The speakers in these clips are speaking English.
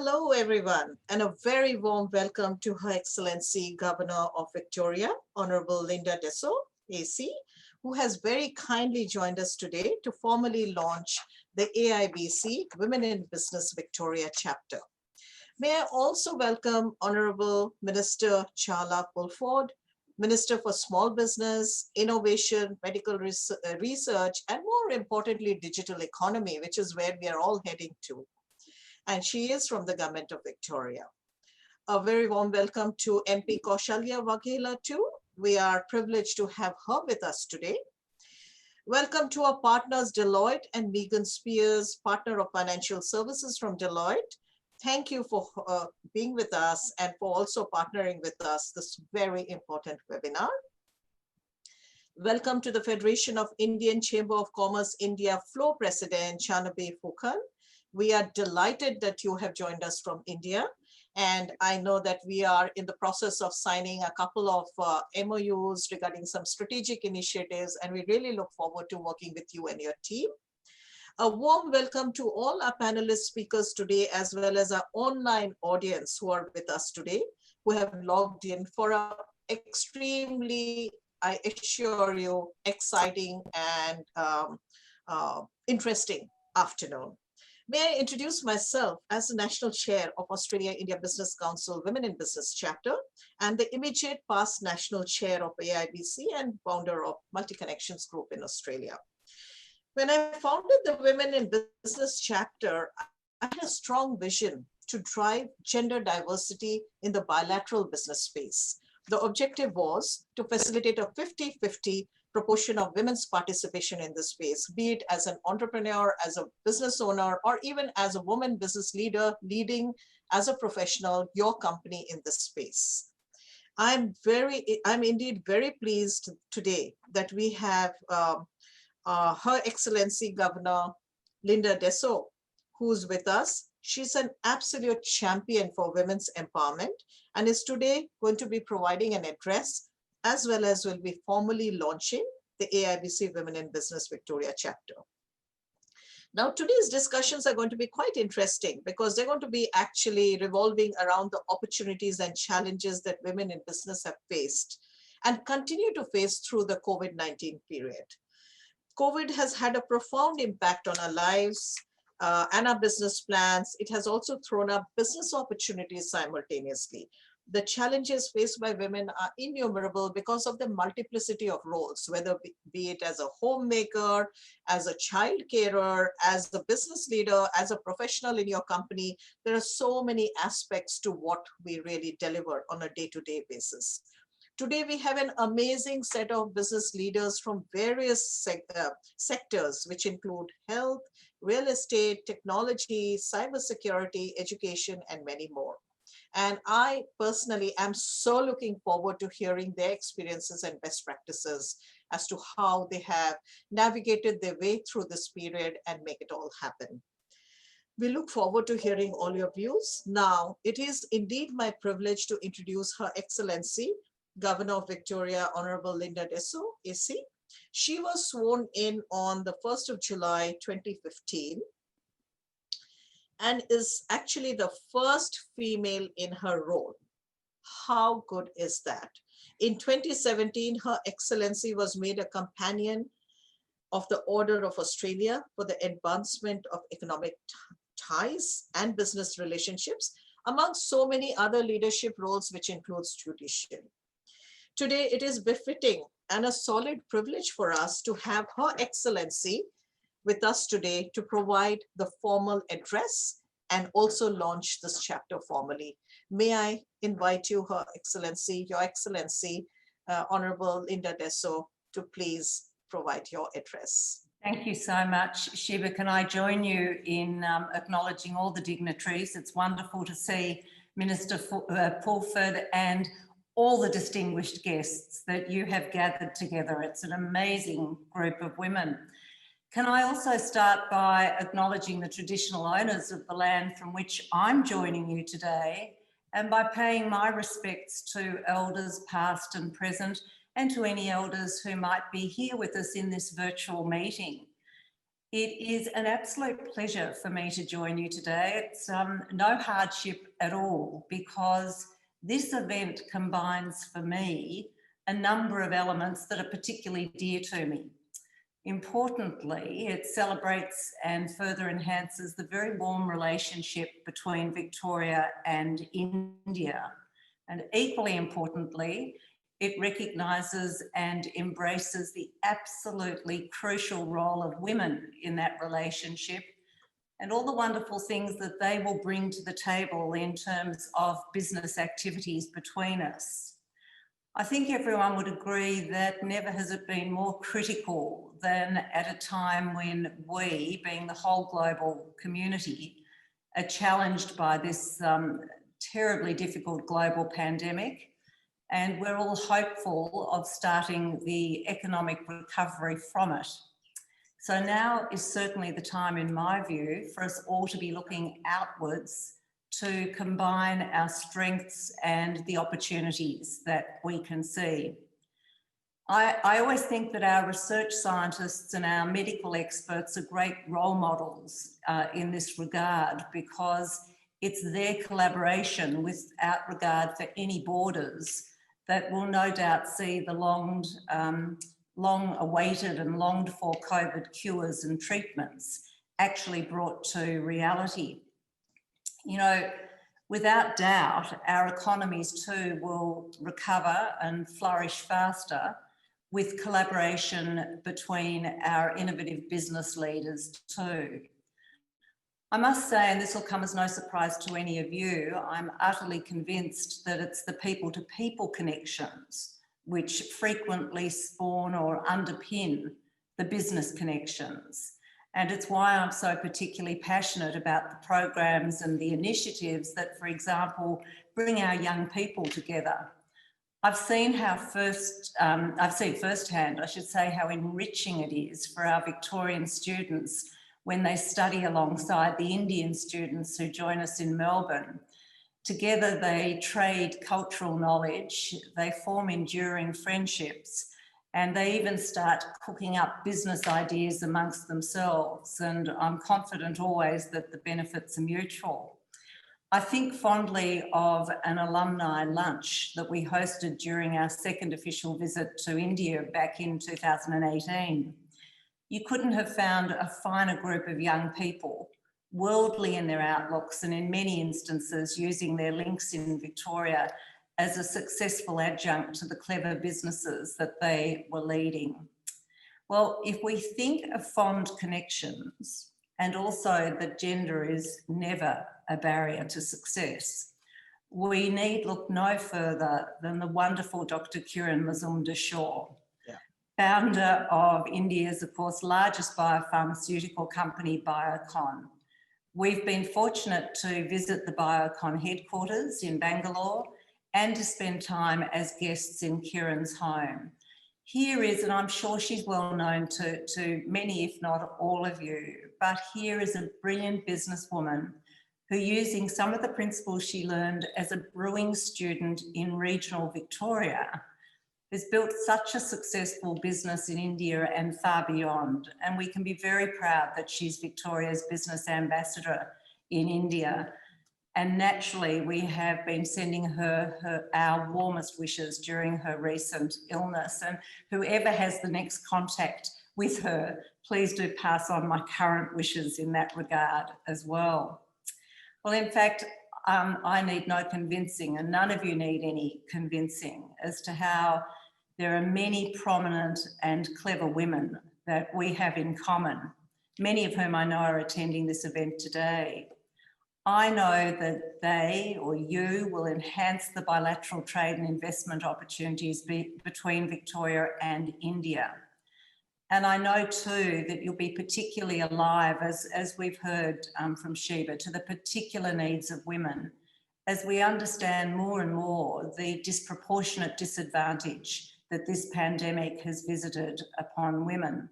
Hello, everyone, and a very warm welcome to Her Excellency Governor of Victoria, Honourable Linda Dessau, AC, who has very kindly joined us today to formally launch the AIBC Women in Business Victoria chapter. May I also welcome Honourable Minister Jaala Pulford, Minister for Small Business, Innovation, Medical Research, and more importantly, digital economy, which is where we are all heading to. And she is from the Government of Victoria. A very warm welcome to MP Kaushalya Waghela too. We are privileged to have her with us today. Welcome to our partners Deloitte and Meghan Speers, partner of financial services from Deloitte. Thank you for being with us and for also partnering with us this very important webinar. Welcome to the Federation of Indian Chamber of Commerce India FLO President Jahnabi Phookan. We are delighted that you have joined us from India. And I know that we are in the process of signing a couple of MOUs regarding some strategic initiatives, and we really look forward to working with you and your team. A warm welcome to all our panelist speakers today, as well as our online audience who are with us today, who have logged in for an extremely, I assure you, exciting and interesting afternoon. May I introduce myself as the National Chair of Australia-India Business Council Women in Business Chapter and the immediate past National Chair of AIBC and founder of Multi Connections Group in Australia. When I founded the Women in Business Chapter, I had a strong vision to drive gender diversity in the bilateral business space. The objective was to facilitate a 50-50 proportion of women's participation in this space, be it as an entrepreneur, as a business owner, or even as a woman business leader leading as a professional your company in this space. I'm indeed very pleased today that we have Her Excellency Governor Linda Dessau, who's with us. She's an absolute champion for women's empowerment and is today going to be providing an address, as well as will be formally launching the AIBC Women in Business Victoria chapter. Now, today's discussions are going to be quite interesting because they're going to be actually revolving around the opportunities and challenges that women in business have faced and continue to face through the COVID-19 period. COVID has had a profound impact on our lives and our business plans. It has also thrown up business opportunities simultaneously. The challenges faced by women are innumerable because of the multiplicity of roles, whether be it as a homemaker, as a child carer, as the business leader, as a professional in your company. There are so many aspects to what we really deliver on a day-to-day basis. Today, we have an amazing set of business leaders from various sectors, which include health, real estate, technology, cybersecurity, education, and many more. And I personally am so looking forward to hearing their experiences and best practices as to how they have navigated their way through this period and make it all happen. We look forward to hearing all your views. Now, it is indeed my privilege to introduce Her Excellency, Governor of Victoria, Honourable Linda Dessau, AC. She was sworn in on the 1st of July, 2015. And is actually the first female in her role. How good is that? In 2017, Her Excellency was made a companion of the Order of Australia for the advancement of economic ties and business relationships, among so many other leadership roles, which includes judiciary. Today, it is befitting and a solid privilege for us to have Her Excellency with us today to provide the formal address and also launch this chapter formally. May I invite you, Her Excellency, Your Excellency, Honourable Linda Dessau, to please provide your address. Thank you so much, Shiva. Can I join you in acknowledging all the dignitaries? It's wonderful to see Minister Pulford and all the distinguished guests that you have gathered together. It's an amazing group of women. Can I also start by acknowledging the traditional owners of the land from which I'm joining you today, and by paying my respects to elders past and present, and to any elders who might be here with us in this virtual meeting. It is an absolute pleasure for me to join you today. It's no hardship at all, because this event combines for me a number of elements that are particularly dear to me. Importantly, it celebrates and further enhances the very warm relationship between Victoria and India. And equally importantly, it recognises and embraces the absolutely crucial role of women in that relationship and all the wonderful things that they will bring to the table in terms of business activities between us. I think everyone would agree that never has it been more critical than at a time when we, being the whole global community, are challenged by this terribly difficult global pandemic. And we're all hopeful of starting the economic recovery from it. So now is certainly the time, in my view, for us all to be looking outwards to combine our strengths and the opportunities that we can see. I always think that our research scientists and our medical experts are great role models in this regard, because it's their collaboration without regard for any borders that will no doubt see the long-awaited and longed-for COVID cures and treatments actually brought to reality. You know, without doubt, our economies too will recover and flourish faster with collaboration between our innovative business leaders too. I must say, and this will come as no surprise to any of you, I'm utterly convinced that it's the people-to-people connections which frequently spawn or underpin the business connections. And it's why I'm so particularly passionate about the programs and the initiatives that, for example, bring our young people together. I've seen firsthand, I should say, how enriching it is for our Victorian students when they study alongside the Indian students who join us in Melbourne. Together they trade cultural knowledge, they form enduring friendships, and they even start cooking up business ideas amongst themselves. And I'm confident always that the benefits are mutual. I think fondly of an alumni lunch that we hosted during our second official visit to India back in 2018. You couldn't have found a finer group of young people, worldly in their outlooks and in many instances using their links in Victoria as a successful adjunct to the clever businesses that they were leading. Well, if we think of fond connections, and also that gender is never a barrier to success, we need look no further than the wonderful Dr. Kiran Mazumdar-Shaw, founder of India's, of course, largest biopharmaceutical company, Biocon. We've been fortunate to visit the Biocon headquarters in Bangalore and to spend time as guests in Kiran's home. Here is, and I'm sure she's well known to many, if not all of you, but here is a brilliant businesswoman who, using some of the principles she learned as a brewing student in regional Victoria, has built such a successful business in India and far beyond. And we can be very proud that she's Victoria's business ambassador in India. And naturally, we have been sending her our warmest wishes during her recent illness. And whoever has the next contact with her, please do pass on my current wishes in that regard as well. Well, in fact, I need no convincing, and none of you need any convincing, as to how there are many prominent and clever women that we have in common, many of whom I know are attending this event today. I know that they, or you, will enhance the bilateral trade and investment opportunities between Victoria and India. And I know too that you'll be particularly alive, as we've heard from Sheba, to the particular needs of women, as we understand more and more the disproportionate disadvantage that this pandemic has visited upon women.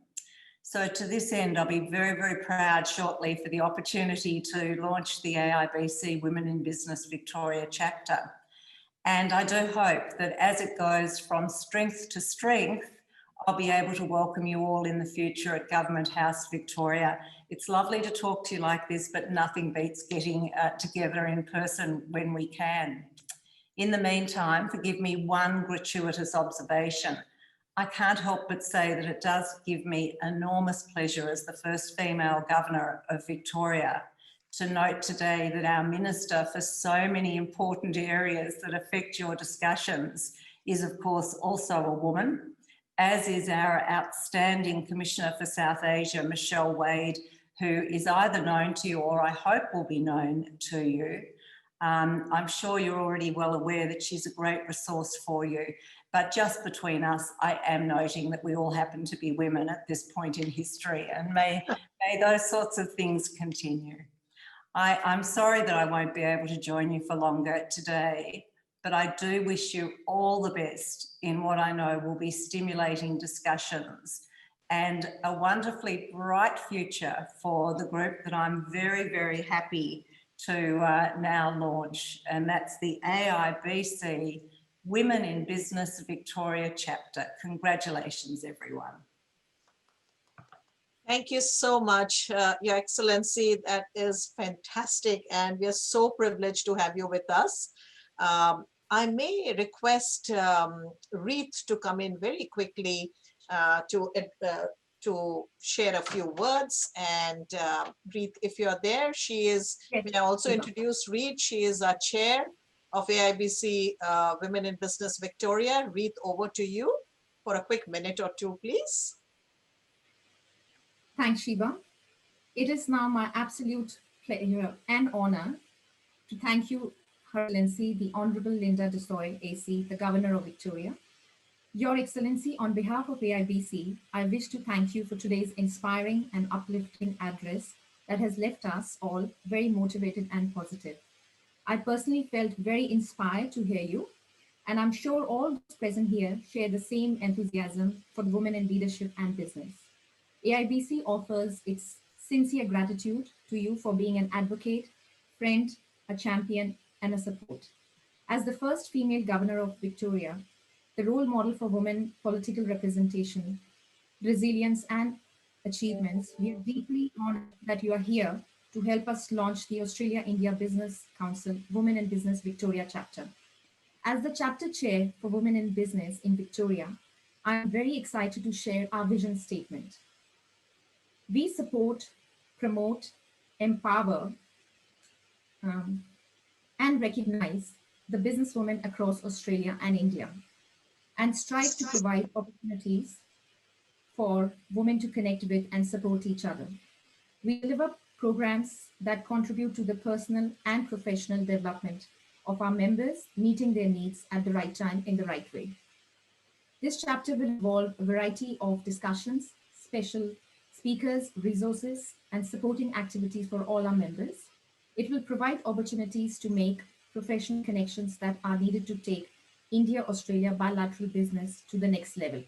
So to this end, I'll be very, very proud shortly for the opportunity to launch the AIBC Women in Business Victoria chapter. And I do hope that as it goes from strength to strength, I'll be able to welcome you all in the future at Government House, Victoria. It's lovely to talk to you like this, but nothing beats getting together in person when we can. In the meantime, forgive me one gratuitous observation. I can't help but say that it does give me enormous pleasure as the first female governor of Victoria to note today that our minister for so many important areas that affect your discussions is, of course, also a woman, as is our outstanding Commissioner for South Asia, Michelle Wade, who is either known to you or I hope will be known to you. I'm sure you're already well aware that she's a great resource for you, but just between us, I am noting that we all happen to be women at this point in history, and may those sorts of things continue. I'm sorry that I won't be able to join you for longer today, but I do wish you all the best in what I know will be stimulating discussions and a wonderfully bright future for the group that I'm very, very happy to now launch, and that's the AIBC Women in Business Victoria chapter. Congratulations, everyone. Thank you so much, Your Excellency. That is fantastic, and we are so privileged to have you with us. I may request Ritu to come in very quickly to share a few words. And Ritu, if you're there, she is, yes. May I also introduce Ritu? She is our chair of AIBC Women in Business Victoria. Ritu, over to you for a quick minute or two, please. Thanks, Shiva. It is now my absolute pleasure and honor to thank you, Her Excellency, the Honourable Linda Dessau, AC, the Governor of Victoria. Your Excellency, on behalf of AIBC, I wish to thank you for today's inspiring and uplifting address that has left us all very motivated and positive. I personally felt very inspired to hear you, and I'm sure all those present here share the same enthusiasm for the women in leadership and business. AIBC offers its sincere gratitude to you for being an advocate, friend, a champion, and a support. As the first female governor of Victoria, the role model for women political representation, resilience, and achievements, we are deeply honored that you are here to help us launch the Australia-India Business Council Women in Business Victoria chapter. As the chapter chair for Women in Business in Victoria, I am very excited to share our vision statement. We support, promote, empower, and recognize the businesswomen across Australia and India, and strive to provide opportunities for women to connect with and support each other. We deliver programs that contribute to the personal and professional development of our members, meeting their needs at the right time in the right way. This chapter will involve a variety of discussions, special speakers, resources, and supporting activities for all our members. It will provide opportunities to make professional connections that are needed to take India-Australia bilateral business to the next level.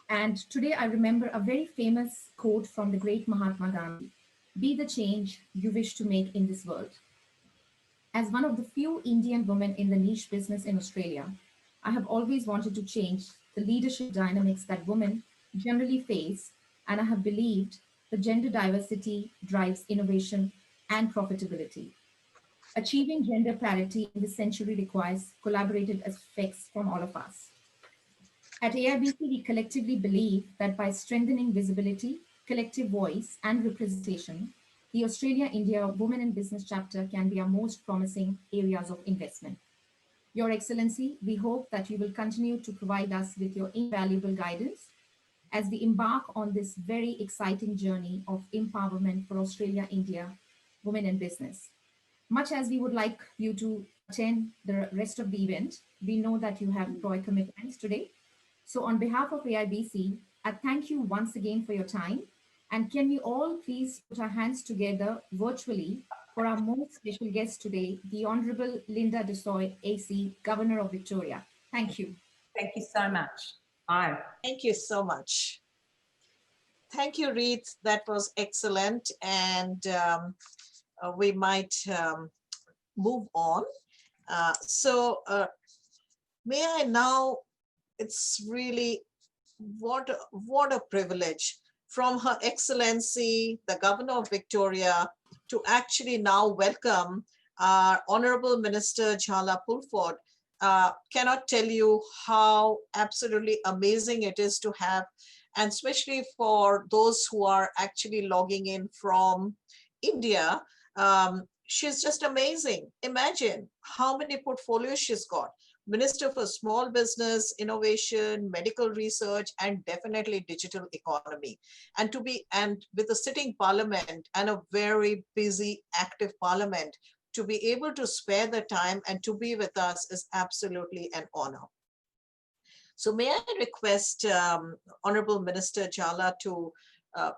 And today I remember a very famous quote from the great Mahatma Gandhi: "Be the change you wish to make in this world." As one of the few Indian women in the niche business in Australia, I have always wanted to change the leadership dynamics that women generally face, and I have believed that gender diversity drives innovation and profitability. Achieving gender parity in this century requires collaborative efforts from all of us. At AIBC, we collectively believe that by strengthening visibility, collective voice, and representation, the Australia-India Women in Business chapter can be our most promising areas of investment. Your Excellency, we hope that you will continue to provide us with your invaluable guidance as we embark on this very exciting journey of empowerment for Australia-India Women in Business. Much as we would like you to attend the rest of the event, we know that you have prior commitments today. So on behalf of AIBC, I thank you once again for your time. And can we all please put our hands together virtually for our most special guest today, the Honourable Linda Dessau, AC, Governor of Victoria. Thank you. Thank you so much. Bye. Thank you so much. Thank you, Ritu. That was excellent. And we might move on. May I now, it's really what a privilege from Her Excellency, the Governor of Victoria, to actually now welcome our Honourable Minister Jaala Pulford. Cannot tell you how absolutely amazing it is to have, and especially for those who are actually logging in from India. She's just amazing. Imagine how many portfolios she's got. Minister for Small Business, Innovation, Medical Research, and definitely digital economy. And with a sitting parliament and a very busy, active parliament, to be able to spare the time and to be with us is absolutely an honor. So may I request Honorable Minister Jaala to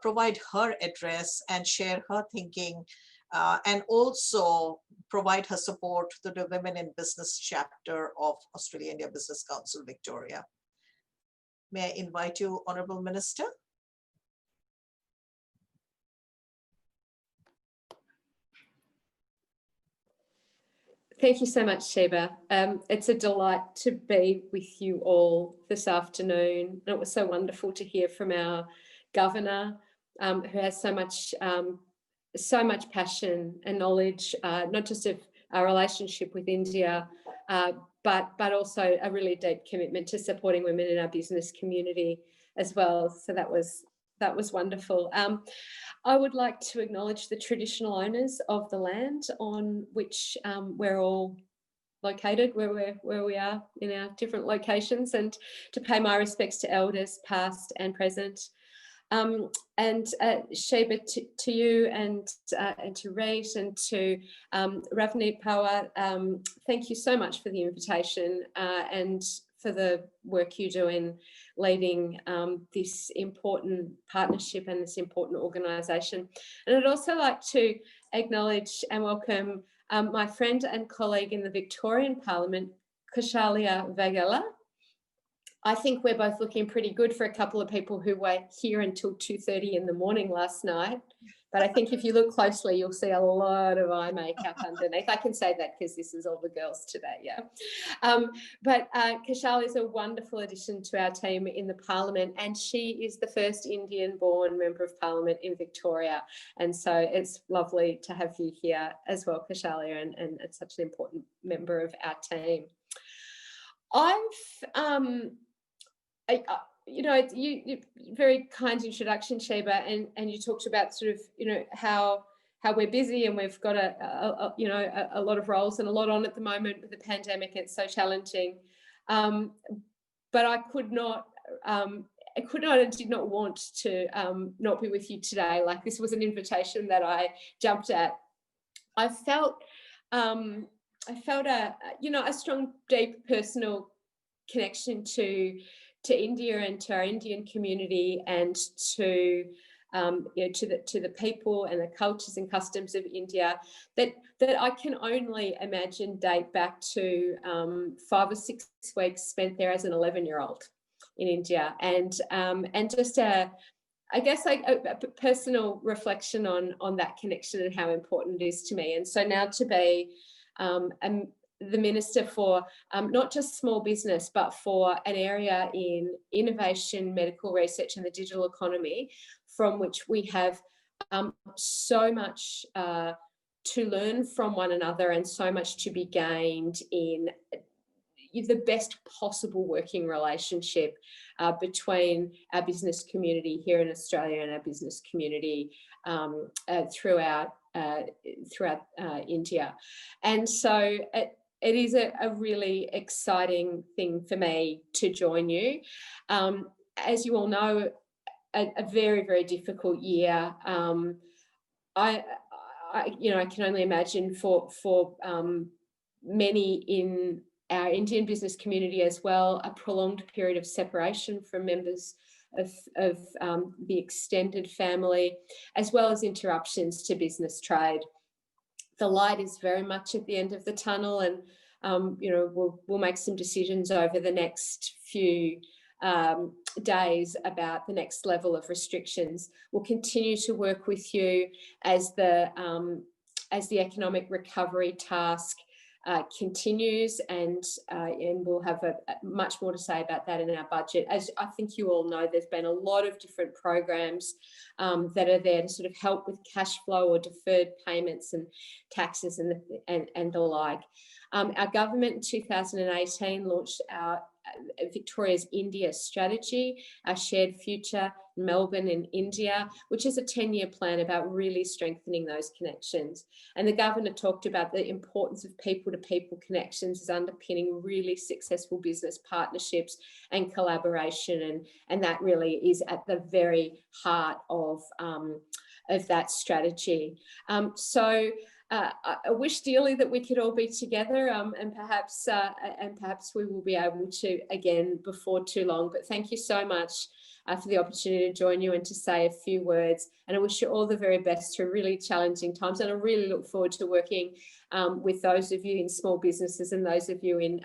provide her address and share her thinking, and also provide her support to the Women in Business chapter of Australia-India Business Council, Victoria. May I invite you, Honorable Minister? Thank you so much, Sheba. It's a delight to be with you all this afternoon. And it was so wonderful to hear from our Governor, who has so much passion and knowledge, not just of our relationship with India, but also a really deep commitment to supporting women in our business community as well. So that was wonderful. I would like to acknowledge the traditional owners of the land on which we're all located, where we are in our different locations, and to pay my respects to elders past and present. And Sheba, to you and to Rate and to Ravneet Power, thank you so much for the invitation and for the work you do in leading this important partnership and this important organisation. And I'd also like to acknowledge and welcome my friend and colleague in the Victorian Parliament, Kushalia Vagela. I think we're both looking pretty good for a couple of people who were here until 2:30 in the morning last night. But I think if you look closely, you'll see a lot of eye makeup underneath. I can say that because this is all the girls today, yeah. But Kushal is a wonderful addition to our team in the Parliament, and she is the first Indian-born Member of Parliament in Victoria. And so it's lovely to have you here as well, Kushalia, and it's such an important member of our team. You know, you very kind introduction, Sheba, and you talked about sort of, you know, how we're busy and we've got a lot of roles and a lot on at the moment with the pandemic. It's so challenging, but I could not and did not want to not be with you today. Like, this was an invitation that I jumped at. I felt a strong, deep personal connection to India and to our Indian community, and to the people and the cultures and customs of India that I can only imagine date back to 5 or 6 weeks spent there as an 11-year-old in India, and just a personal reflection on that connection and how important it is to me. And so now to be the Minister for not just small business, but for an area in innovation, medical research and the digital economy, from which we have so much to learn from one another and so much to be gained in the best possible working relationship between our business community here in Australia and our business community throughout India. And so it is a really exciting thing for me to join you. As you all know, a very, very difficult year. I can only imagine for many in our Indian business community as well, a prolonged period of separation from members of the extended family, as well as interruptions to business trade. The light is very much at the end of the tunnel, and we'll make some decisions over the next few days about the next level of restrictions. We'll continue to work with you as the economic recovery task continues, and we'll have much more to say about that in our budget. As I think you all know, there's been a lot of different programs that are there to sort of help with cash flow or deferred payments and taxes and the like. Our government in 2018 launched our Victoria's India strategy, our shared future, Melbourne and India, which is a 10-year plan about really strengthening those connections. And the governor talked about the importance of people-to-people connections as underpinning really successful business partnerships and collaboration, and that really is at the very heart of that strategy. I wish dearly that we could all be together, and perhaps we will be able to again before too long. But thank you so much for the opportunity to join you and to say a few words. And I wish you all the very best through really challenging times. And I really look forward to working with those of you in small businesses and those of you in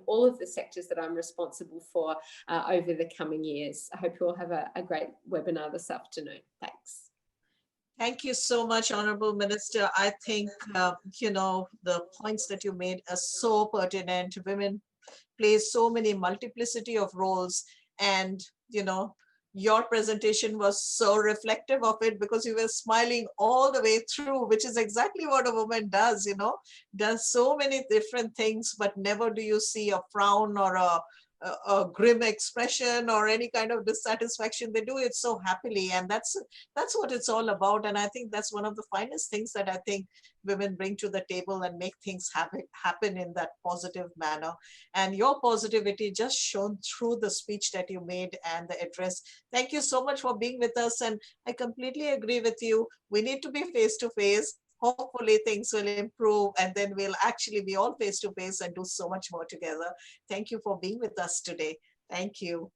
all of the sectors that I'm responsible for over the coming years. I hope you all have a great webinar this afternoon. Thanks. Thank you so much, Honourable Minister. I think, the points that you made are so pertinent. Women play so many multiplicity of roles, and, your presentation was so reflective of it because you were smiling all the way through, which is exactly what a woman does, does so many different things, but never do you see a frown or a grim expression or any kind of dissatisfaction. They do it so happily, and that's what it's all about. And I think that's one of the finest things that I think women bring to the table and make things happen in that positive manner. And your positivity just shone through the speech that you made and the address. Thank you so much for being with us, and I completely agree with you. We need to be face to face. Hopefully things will improve, and then we'll actually be all face to face and do so much more together. Thank you for being with us today. Thank you.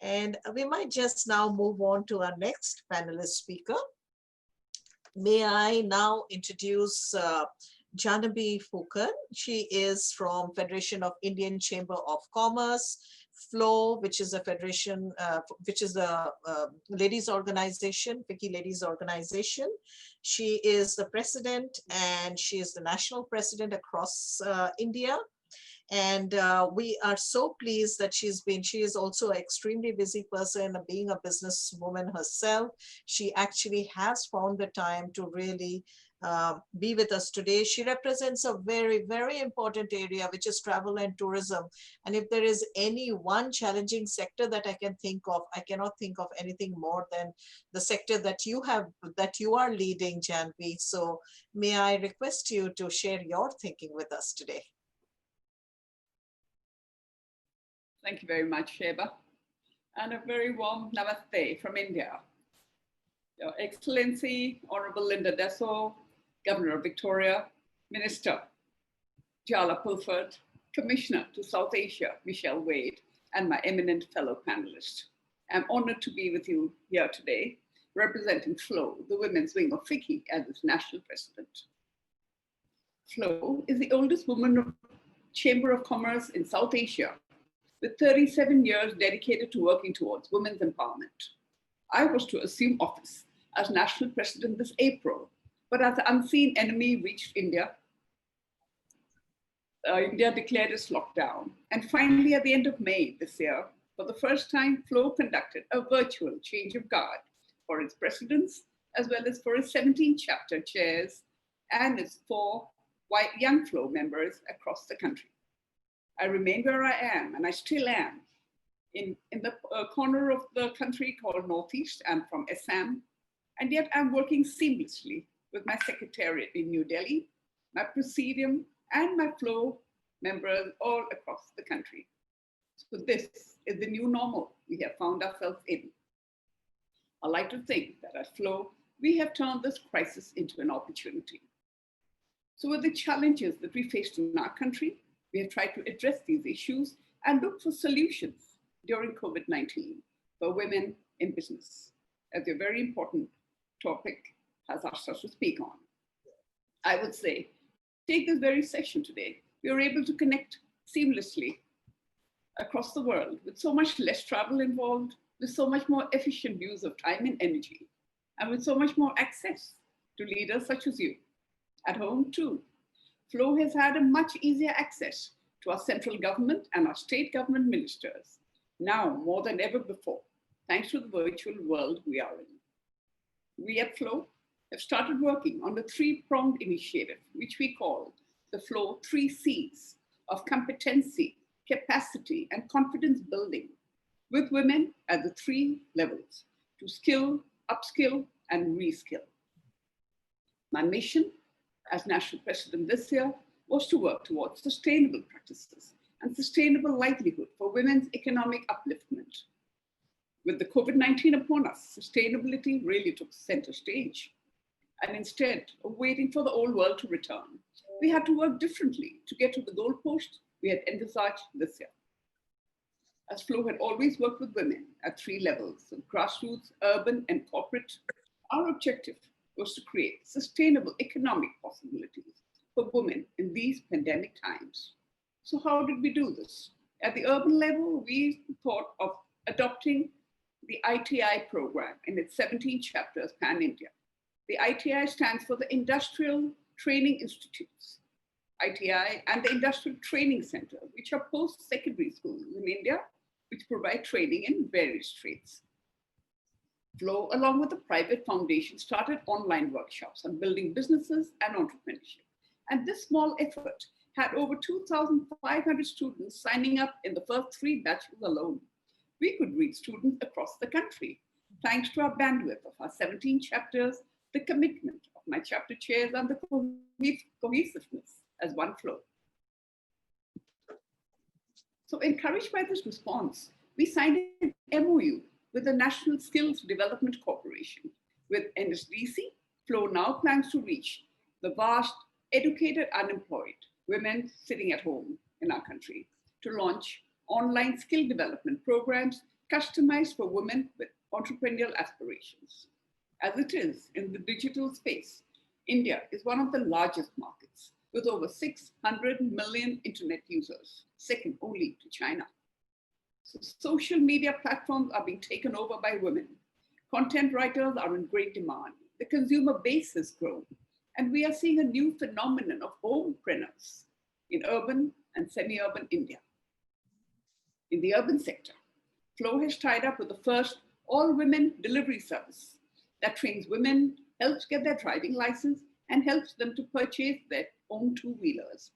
And we might just now move on to our next panelist speaker. May I now introduce Jahnabi Phookan. She is from Federation of Indian Chamber of Commerce, FLO, which is a federation, which is a ladies organization, FICCI ladies organization. She is the president, and she is the national president across India. And we are so pleased that she is also an extremely busy person, being a businesswoman herself. She actually has found the time to really be with us today. She represents a very, very important area, which is travel and tourism. And if there is any one challenging sector that I can think of, I cannot think of anything more than the sector that you are leading, Jahnabi. So may I request you to share your thinking with us today? Thank you very much, Sheba, and a very warm namaste from India. Your Excellency, Honourable Linda Dessau, Governor of Victoria, Minister Jaala Pulford, Commissioner to South Asia, Michelle Wade, and my eminent fellow panelists. I'm honoured to be with you here today, representing FLO, the women's wing of FICCI, as its national president. FLO is the oldest women's chamber of commerce in South Asia, with 37 years dedicated to working towards women's empowerment. I was to assume office as national president this April, but as the unseen enemy reached India, India declared its lockdown. And finally, at the end of May this year, for the first time, FLO conducted a virtual change of guard for its presidents, as well as for its 17 chapter chairs and its 4 young FLO members across the country. I remain where I am, and I still am, in the corner of the country called Northeast. I'm from Assam, and yet I'm working seamlessly with my secretariat in New Delhi, my presidium, and my FLO members all across the country. So this is the new normal we have found ourselves in. I like to think that at FLO, we have turned this crisis into an opportunity. So with the challenges that we faced in our country, we have tried to address these issues and look for solutions during COVID-19 for women in business, as a very important topic has asked us to speak on. I would say, take this very session today. We are able to connect seamlessly across the world with so much less travel involved, with so much more efficient use of time and energy, and with so much more access to leaders such as you, at home too. FLO has had a much easier access to our central government and our state government ministers, now more than ever before, thanks to the virtual world we are in. We at FLO have started working on the three-pronged initiative, which we call the FLO 3 Cs of competency, capacity, and confidence building, with women at the 3 levels: to skill, upskill, and reskill. My mission as National President this year was to work towards sustainable practices and sustainable livelihood for women's economic upliftment. With the COVID-19 upon us, sustainability really took center stage. And instead of waiting for the old world to return, we had to work differently to get to the goalpost we had envisaged this year. As FLO had always worked with women at 3 levels, of grassroots, urban, and corporate, our objective was to create sustainable economic possibilities for women in these pandemic times. So how did we do this? At the urban level, we thought of adopting the ITI program in its 17 chapters pan-India. The ITI stands for the Industrial Training Institutes, ITI, and the Industrial Training Center, which are post-secondary schools in India, which provide training in various trades. FLO, along with the private foundation, started online workshops on building businesses and entrepreneurship. And this small effort had over 2,500 students signing up in the first 3 batches alone. We could reach students across the country, thanks to our bandwidth of our 17 chapters, the commitment of my chapter chairs, and the cohesiveness as one FLO. So encouraged by this response, we signed an MOU with the National Skills Development Corporation. With NSDC, FLO now plans to reach the vast, educated, unemployed women sitting at home in our country to launch online skill development programs customized for women with entrepreneurial aspirations. As it is in the digital space, India is one of the largest markets with over 600 million internet users, second only to China. So social media platforms are being taken over by women. Content writers are in great demand. The consumer base has grown, and we are seeing a new phenomenon of homepreneurs in urban and semi-urban India. In the urban sector, FLO has tied up with the first all-women delivery service that trains women, helps get their driving license, and helps them to purchase their own 2-wheelers.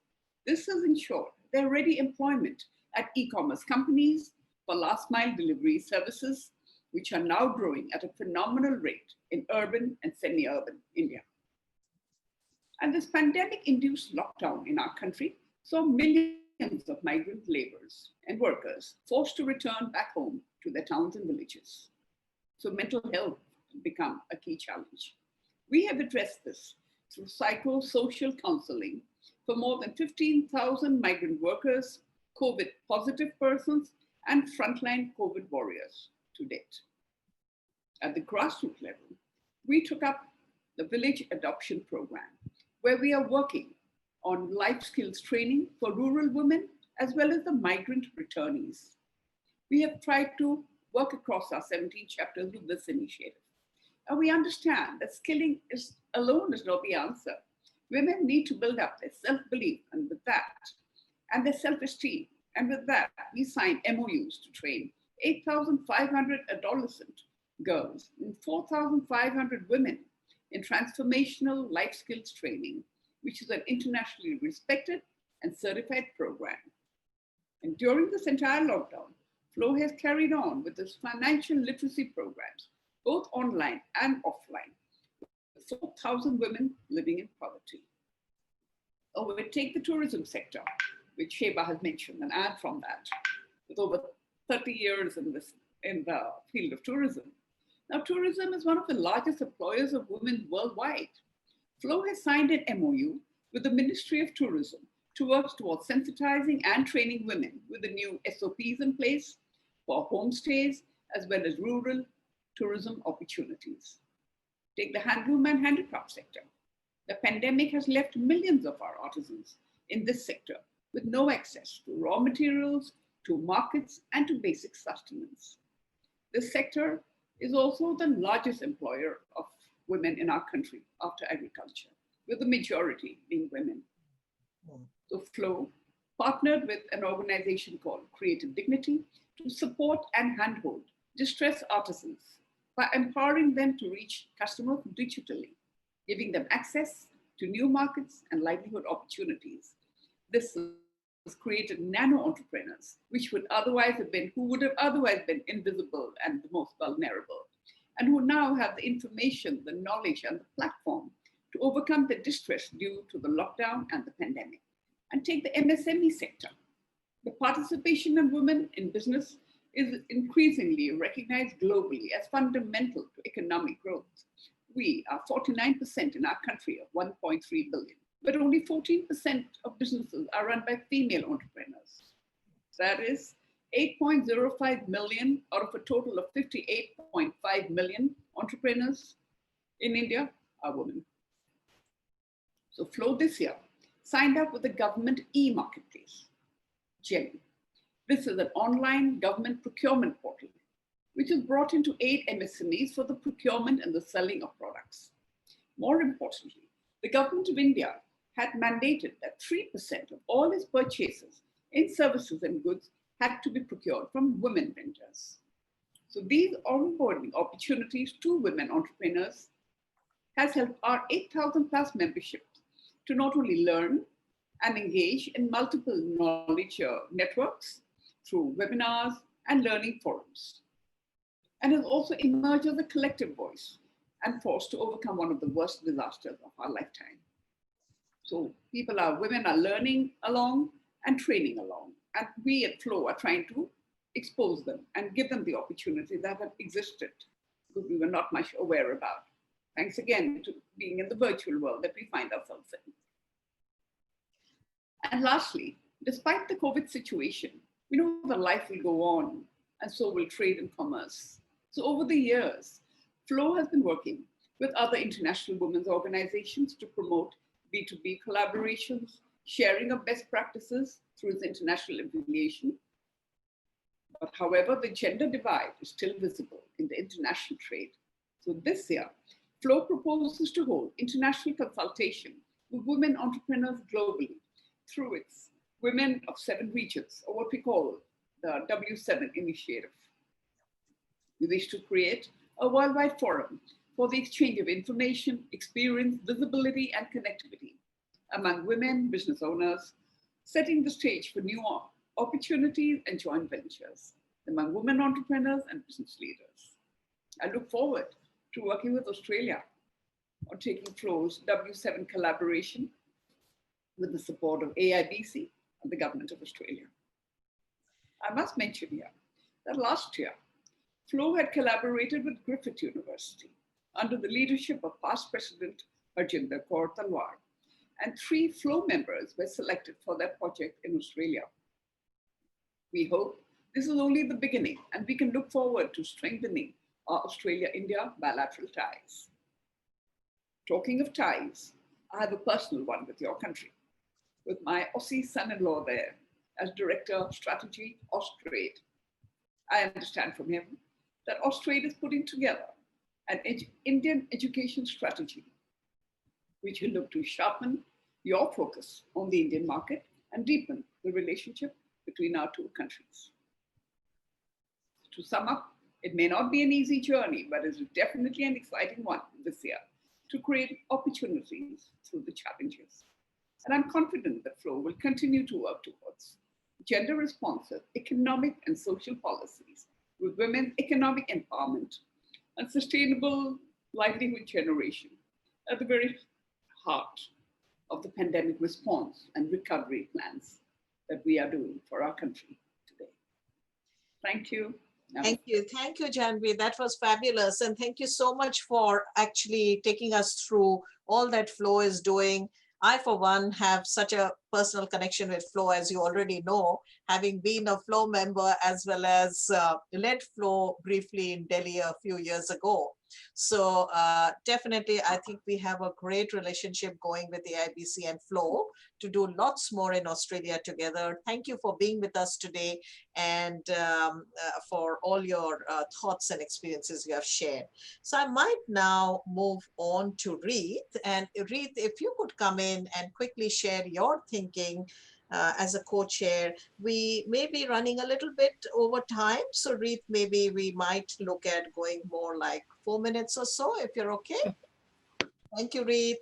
This has ensured their ready employment at e-commerce companies for last-mile delivery services, which are now growing at a phenomenal rate in urban and semi-urban India. And this pandemic-induced lockdown in our country saw millions of migrant laborers and workers forced to return back home to their towns and villages. So mental health has become a key challenge. We have addressed this through psychosocial counseling for more than 15,000 migrant workers, COVID positive persons, and frontline COVID warriors to date. At the grassroots level, we took up the village adoption program, where we are working on life skills training for rural women as well as the migrant returnees. We have tried to work across our 17 chapters with this initiative. And we understand that skilling alone is not the answer. Women need to build up their self-belief, and with that, and their self-esteem. And with that, we signed MOUs to train 8,500 adolescent girls and 4,500 women in transformational life skills training, which is an internationally respected and certified program. And during this entire lockdown, FLO has carried on with its financial literacy programs, both online and offline, with 4,000 women living in poverty. Or we take the tourism sector, which Sheba has mentioned, and add from that, with over 30 years in the field of tourism. Now, tourism is one of the largest employers of women worldwide. FLO has signed an MOU with the Ministry of Tourism to work towards sensitizing and training women with the new SOPs in place for homestays as well as rural tourism opportunities. Take the handloom and handicraft sector. The pandemic has left millions of our artisans in this sector with no access to raw materials, to markets, and to basic sustenance. This sector is also the largest employer of women in our country after agriculture, with the majority being women. So FLO partnered with an organization called Creative Dignity to support and handhold distressed artisans by empowering them to reach customers digitally, giving them access to new markets and livelihood opportunities. This has created nano entrepreneurs, which would otherwise have been, who would have otherwise been invisible and the most vulnerable, and who now have the information, the knowledge, and the platform to overcome the distress due to the lockdown and the pandemic. And take the MSME sector. The participation of women in business is increasingly recognized globally as fundamental to economic growth. We are 49% in our country of 1.3 billion, but only 14% of businesses are run by female entrepreneurs. That is 8.05 million out of a total of 58.5 million entrepreneurs in India are women. So FLO this year signed up with the government e-marketplace, GEM. This is an online government procurement portal, which is brought in to aid MSMEs for the procurement and the selling of products. More importantly, the government of India had mandated that 3% of all its purchases in services and goods had to be procured from women vendors. So these onboarding opportunities to women entrepreneurs has helped our 8,000 plus membership to not only learn and engage in multiple knowledge networks through webinars and learning forums, and has also emerged as a collective voice and force to overcome one of the worst disasters of our lifetime. So women are learning along and training along, and we at FLO are trying to expose them and give them the opportunity that have existed, because we were not much aware about. Thanks again to being in the virtual world that we find ourselves in. And lastly, despite the COVID situation, we know that life will go on, and so will trade and commerce. So over the years, FLO has been working with other international women's organizations to promote B2B collaborations, sharing of best practices through its international affiliation. But however, the gender divide is still visible in the international trade. So this year, FLO proposes to hold international consultation with women entrepreneurs globally through its Women of 7 Regions, or what we call the W7 initiative. We wish to create a worldwide forum for the exchange of information, experience, visibility, and connectivity among women business owners, setting the stage for new opportunities and joint ventures among women entrepreneurs and business leaders. I look forward to working with Australia on taking FLO's W7 collaboration with the support of AIBC and the Government of Australia. I must mention here that last year, FLO had collaborated with Griffith University under the leadership of past President Harjinder Kaur Talwar, and 3 FLO members were selected for their project in Australia. We hope this is only the beginning, and we can look forward to strengthening our Australia-India bilateral ties. Talking of ties, I have a personal one with your country, with my Aussie son-in-law there as Director of Strategy, Austrade. I understand from him that Austrade is putting together an Indian education strategy, which will look to sharpen your focus on the Indian market and deepen the relationship between our 2 countries. To sum up, it may not be an easy journey, but it's definitely an exciting one this year to create opportunities through the challenges. And I'm confident that FLO will continue to work towards gender-responsive economic and social policies with women's economic empowerment and sustainable livelihood generation at the very heart of the pandemic response and recovery plans that we are doing for our country today. Thank you. Thank you, Jahnabi. That was fabulous. And thank you so much for actually taking us through all that FLO is doing. I, for one, have such a personal connection with FLO, as you already know, having been a FLO member as well as led FLO briefly in Delhi a few years ago. So definitely, I think we have a great relationship going with the AIBC and FLO to do lots more in Australia together. Thank you for being with us today and for all your thoughts and experiences you have shared. So I might now move on to Reet. And Reet, if you could come in and quickly share your thinking thinking as a co-chair. We may be running a little bit over time. So Reet, maybe we might look at going more like 4 minutes or so, if you're okay. Sure. Thank you, Reet.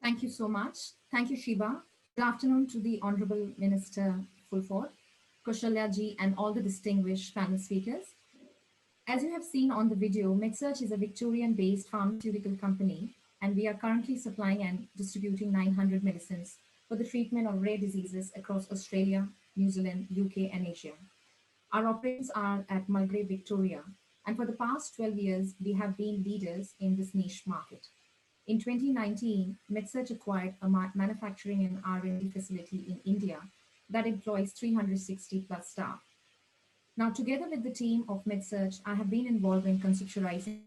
Thank you so much. Thank you, Shiba. Good afternoon to the Honourable Minister Pulford, Kaushalya ji, and all the distinguished panel speakers. As you have seen on the video, Medsurge is a Victorian-based pharmaceutical company, and we are currently supplying and distributing 900 medicines for the treatment of rare diseases across Australia, New Zealand, UK, and Asia. Our operations are at Mulgrave, Victoria, and for the past 12 years, we have been leaders in this niche market. In 2019, Medsurge acquired a manufacturing and R&D facility in India that employs 360 plus staff. Now, together with the team of Medsurge, I have been involved in conceptualizing,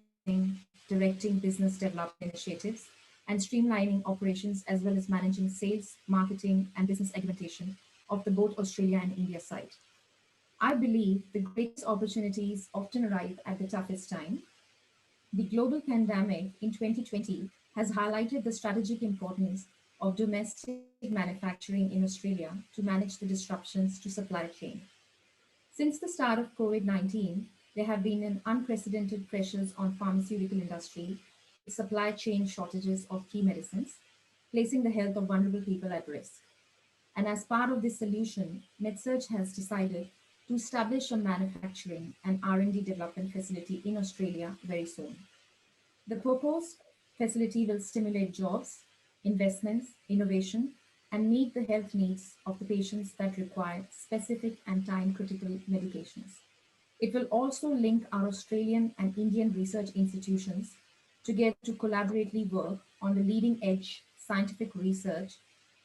directing business development initiatives, and streamlining operations, as well as managing sales, marketing, and business augmentation of the both Australia and India side. I believe the greatest opportunities often arrive at the toughest time. The global pandemic in 2020 has highlighted the strategic importance of domestic manufacturing in Australia to manage the disruptions to supply chain. Since the start of COVID-19, there have been an unprecedented pressures on pharmaceutical industry, supply chain shortages of key medicines, placing the health of vulnerable people at risk. And as part of this solution, Medsurge has decided to establish a manufacturing and R&D development facility in Australia very soon. The proposed facility will stimulate jobs, investments, innovation, and meet the health needs of the patients that require specific and time-critical medications. It will also link our Australian and Indian research institutions together to collaboratively work on the leading-edge scientific research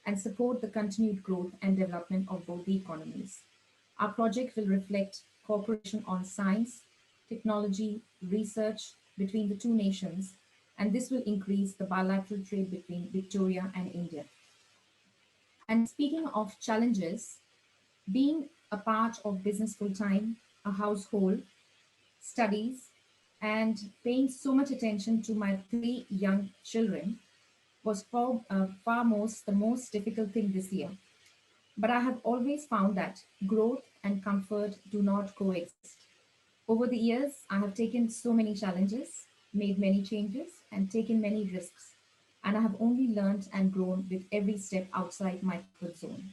and support the continued growth and development of both the economies. Our project will reflect cooperation on science, technology, research between the two nations, and this will increase the bilateral trade between Victoria and India. And speaking of challenges, being a part of business full-time, a household, studies, and paying so much attention to my 3 young children was the most difficult thing this year. But I have always found that growth and comfort do not coexist. Over the years, I have taken so many challenges, made many changes, and taken many risks. And I have only learned and grown with every step outside my comfort zone.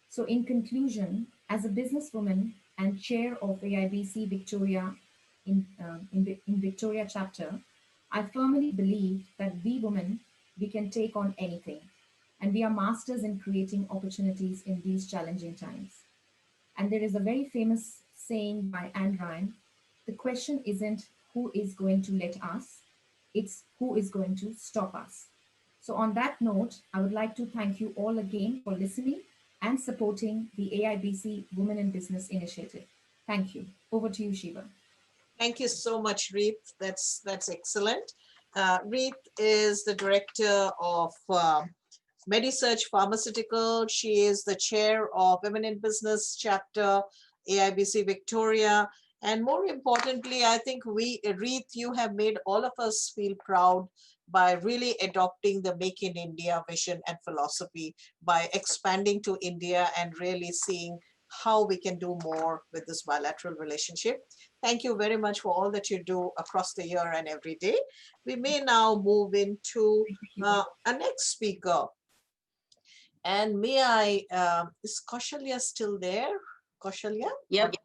So in conclusion, as a businesswoman and chair of AIBC Victoria in Victoria chapter, I firmly believe that we women, we can take on anything. And we are masters in creating opportunities in these challenging times. And there is a very famous saying by Anne Ryan, the question isn't who is going to let us, it's who is going to stop us. So on that note, I would like to thank you all again for listening and supporting the AIBC Women in Business Initiative. Thank you. Over to you, Shiva. Thank you so much, Reet. That's excellent. Reet is the director of Medsurge Pharmaceuticals. She is the chair of Eminent Business Chapter, AIBC Victoria. And more importantly, I think Reet, you have made all of us feel proud by really adopting the Make in India vision and philosophy, by expanding to India and really seeing how we can do more with this bilateral relationship. Thank you very much for all that you do across the year and every day. We may now move into our next speaker. And may I, is Kaushalya still there? Kaushalya? Yep.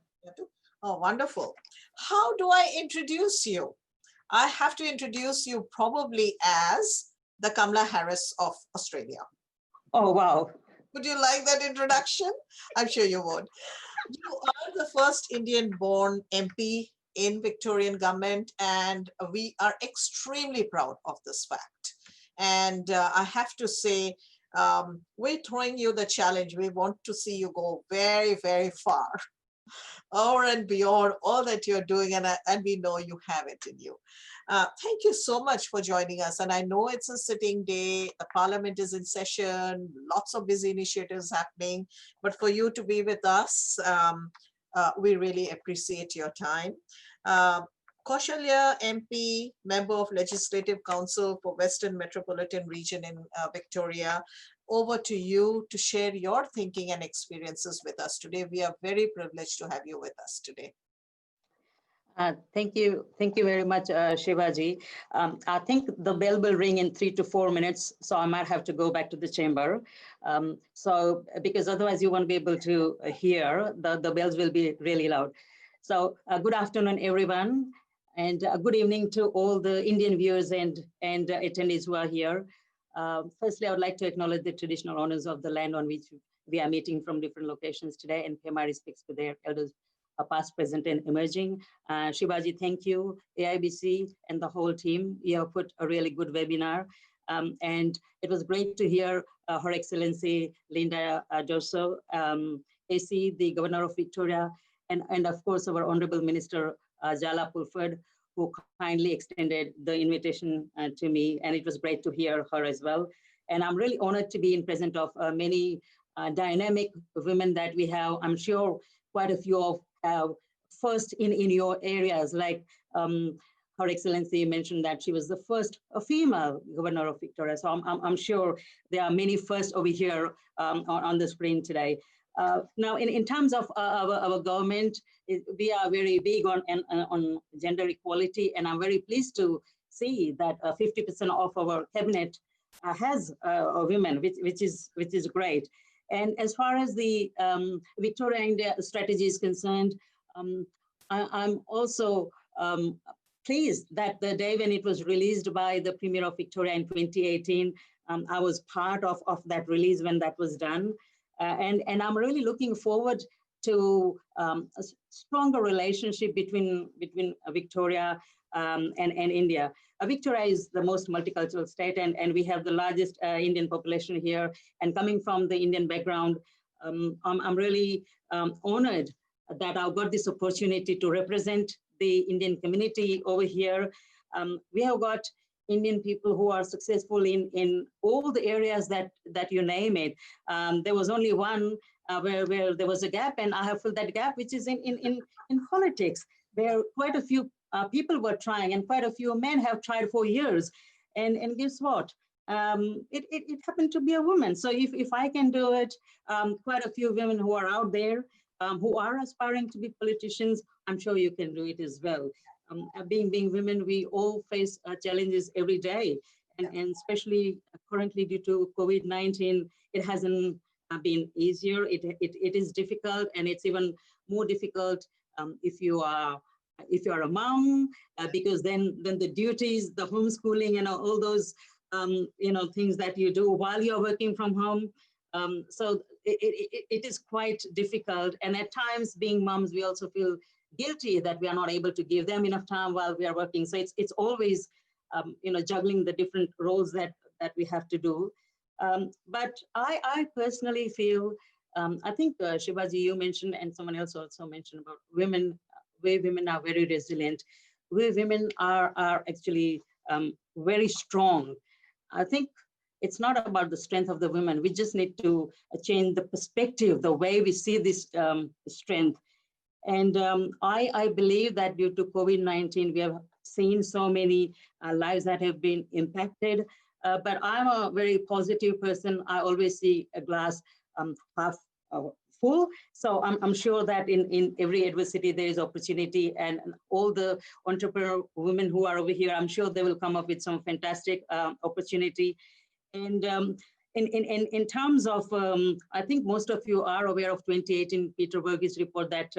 Oh, wonderful. How do I introduce you? I have to introduce you probably as the Kamala Harris of Australia. Oh, wow. Would you like that introduction? I'm sure you would. You are the first Indian-born MP in Victorian government, and we are extremely proud of this fact. And I have to say, we're throwing you the challenge. We want to see you go very, very far, over and beyond all that you're doing, and we know you have it in you. Thank you so much for joining us. And I know it's a sitting day, the Parliament is in session, lots of busy initiatives happening, but for you to be with us, we really appreciate your time. Kaushalya MP, Member of Legislative Council for Western Metropolitan Region in Victoria, over to you to share your thinking and experiences with us today. We are very privileged to have you with us today. Thank you very much, Shivaji. I think the bell will ring in 3 to 4 minutes, so I might have to go back to the chamber. Because otherwise you won't be able to hear, the bells will be really loud. So good afternoon, everyone, and good evening to all the Indian viewers and attendees who are here. Firstly, I would like to acknowledge the traditional owners of the land on which we are meeting from different locations today and pay my respects to their elders, past, present, and emerging. Shivaji, thank you, AIBC, and the whole team. You have put a really good webinar. And it was great to hear Her Excellency Linda Dessau, AC, the Governor of Victoria, and of course, our Honourable Minister Jaala Pulford, who kindly extended the invitation to me. And it was great to hear her as well. And I'm really honored to be in presence of many dynamic women that we have. I'm sure quite a few of first in your areas, like Her Excellency mentioned that she was the first female Governor of Victoria. So I'm sure there are many firsts over here on the screen today. Now, in terms of our government, we are very big on gender equality, and I'm very pleased to see that 50% of our cabinet has women, which is great. And as far as the Victoria India strategy is concerned, I'm also pleased that the day when it was released by the Premier of Victoria in 2018, I was part of that release when that was done. And I'm really looking forward to a stronger relationship between Victoria and India. Victoria is the most multicultural state, and we have the largest Indian population here. And coming from the Indian background, I'm really honored that I've got this opportunity to represent the Indian community over here. We have got Indian people who are successful in all the areas that you name it. There was only one where there was a gap, and I have filled that gap, which is in politics, where quite a few people were trying, and quite a few men have tried for years. And guess what? It happened to be a woman. So if I can do it, quite a few women who are out there who are aspiring to be politicians, I'm sure you can do it as well. Being women, we all face challenges every day, and especially currently due to COVID-19, it hasn't been easier. It is difficult, and it's even more difficult if you are a mom, because then the duties, the homeschooling, and all those things that you do while you're working from home. So it is quite difficult, and at times, being moms, we also feel guilty that we are not able to give them enough time while we are working. So it's always juggling the different roles that we have to do. But I personally feel, I think Shivaji, you mentioned, and someone else also mentioned about women, where women are very resilient, where women are actually very strong. I think it's not about the strength of the women. We just need to change the perspective, the way we see this strength. And I believe that due to COVID-19, we have seen so many lives that have been impacted. But I'm a very positive person. I always see a glass half full. So I'm sure that in every adversity, there is opportunity, and all the entrepreneur women who are over here, I'm sure they will come up with some fantastic opportunity. And in terms of, I think most of you are aware of 2018 Peter Berge's report that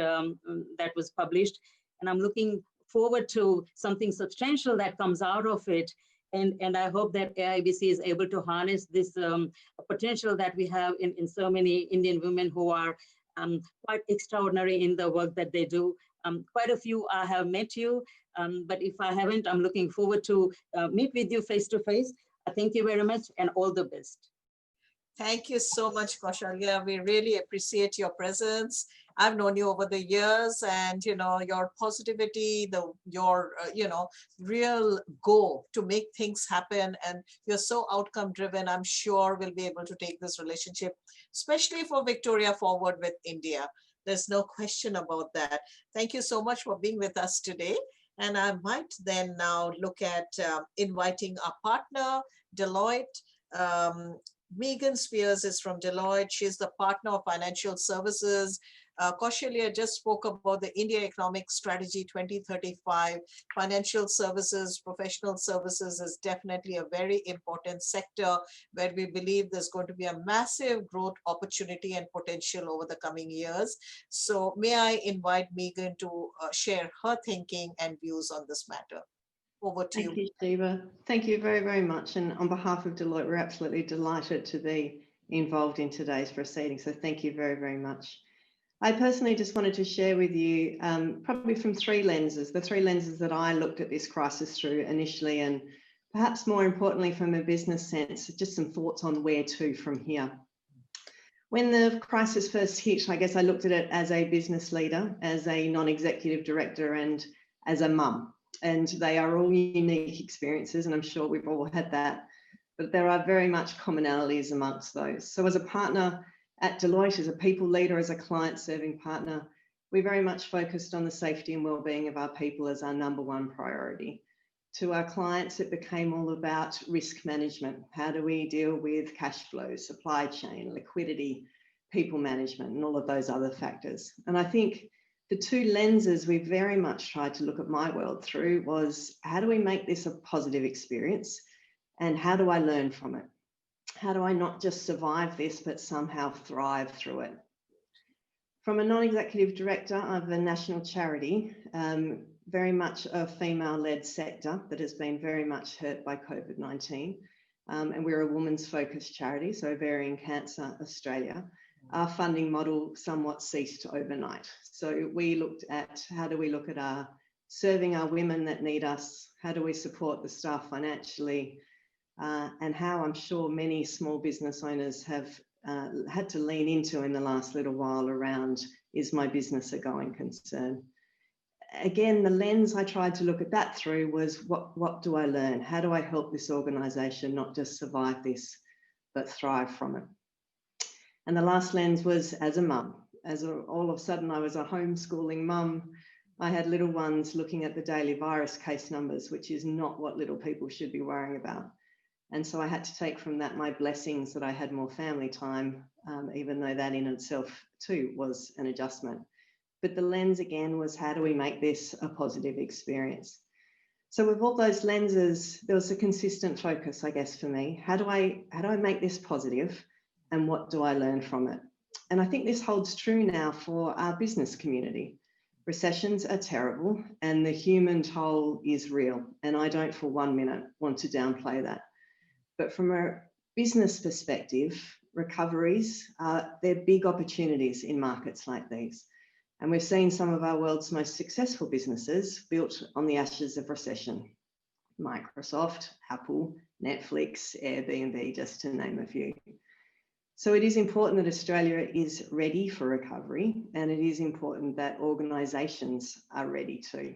that was published, and I'm looking forward to something substantial that comes out of it. And I hope that AIBC is able to harness this potential that we have in so many Indian women who are quite extraordinary in the work that they do. Quite a few I have met you, but if I haven't, I'm looking forward to meet with you face to face. Thank you very much and all the best. Thank you so much, Kaushalya. We really appreciate your presence. I've known you over the years, and your positivity, your real goal to make things happen, and you're so outcome driven. I'm sure we'll be able to take this relationship, especially for Victoria, forward with India. There's no question about that. Thank you so much for being with us today. And I might then now look at inviting our partner, Deloitte. Meghan Speers is from Deloitte. She's the partner of financial services. Kaushalya just spoke about the India Economic Strategy 2035. Financial services, professional services is definitely a very important sector where we believe there's going to be a massive growth opportunity and potential over the coming years. So may I invite Meghan to share her thinking and views on this matter. Over to you. Thank you, Shiva. Thank you very, very much. And on behalf of Deloitte, we're absolutely delighted to be involved in today's proceedings. So thank you very, very much. I personally just wanted to share with you probably from three lenses, the three lenses that I looked at this crisis through initially, and perhaps more importantly from a business sense, just some thoughts on where to from here. When the crisis first hit, I guess I looked at it as a business leader, as a non-executive director, and as a mum. And they are all unique experiences, and I'm sure we've all had that, but there are very much commonalities amongst those. So as a partner at Deloitte, as a people leader, as a client serving partner, we very much focused on the safety and well-being of our people as our number one priority. To our clients, it became all about risk management. How do we deal with cash flow, supply chain, liquidity, people management, and all of those other factors. And I think the two lenses we very much tried to look at my world through was, how do we make this a positive experience? And how do I learn from it? How do I not just survive this, but somehow thrive through it? From a non-executive director of a national charity, very much a female-led sector that has been very much hurt by COVID-19. And we're a women's focused charity, so Ovarian Cancer Australia. Our funding model somewhat ceased overnight. So we looked at, how do we look at our serving our women that need us? How do we support the staff financially? And how I'm sure many small business owners have had to lean into in the last little while around, is my business a going concern? Again, the lens I tried to look at that through was, what do I learn? How do I help this organisation not just survive this, but thrive from it? And the last lens was as a mum. All of a sudden I was a homeschooling mum. I had little ones looking at the daily virus case numbers, which is not what little people should be worrying about. And so I had to take from that my blessings that I had more family time, even though that in itself too was an adjustment. But the lens again was, how do we make this a positive experience? So with all those lenses, there was a consistent focus, I guess, for me. How do I make this positive? And what do I learn from it? And I think this holds true now for our business community. Recessions are terrible and the human toll is real. And I don't for 1 minute want to downplay that. But from a business perspective, recoveries, they're big opportunities in markets like these. And we've seen some of our world's most successful businesses built on the ashes of recession. Microsoft, Apple, Netflix, Airbnb, just to name a few. So it is important that Australia is ready for recovery, and it is important that organisations are ready too.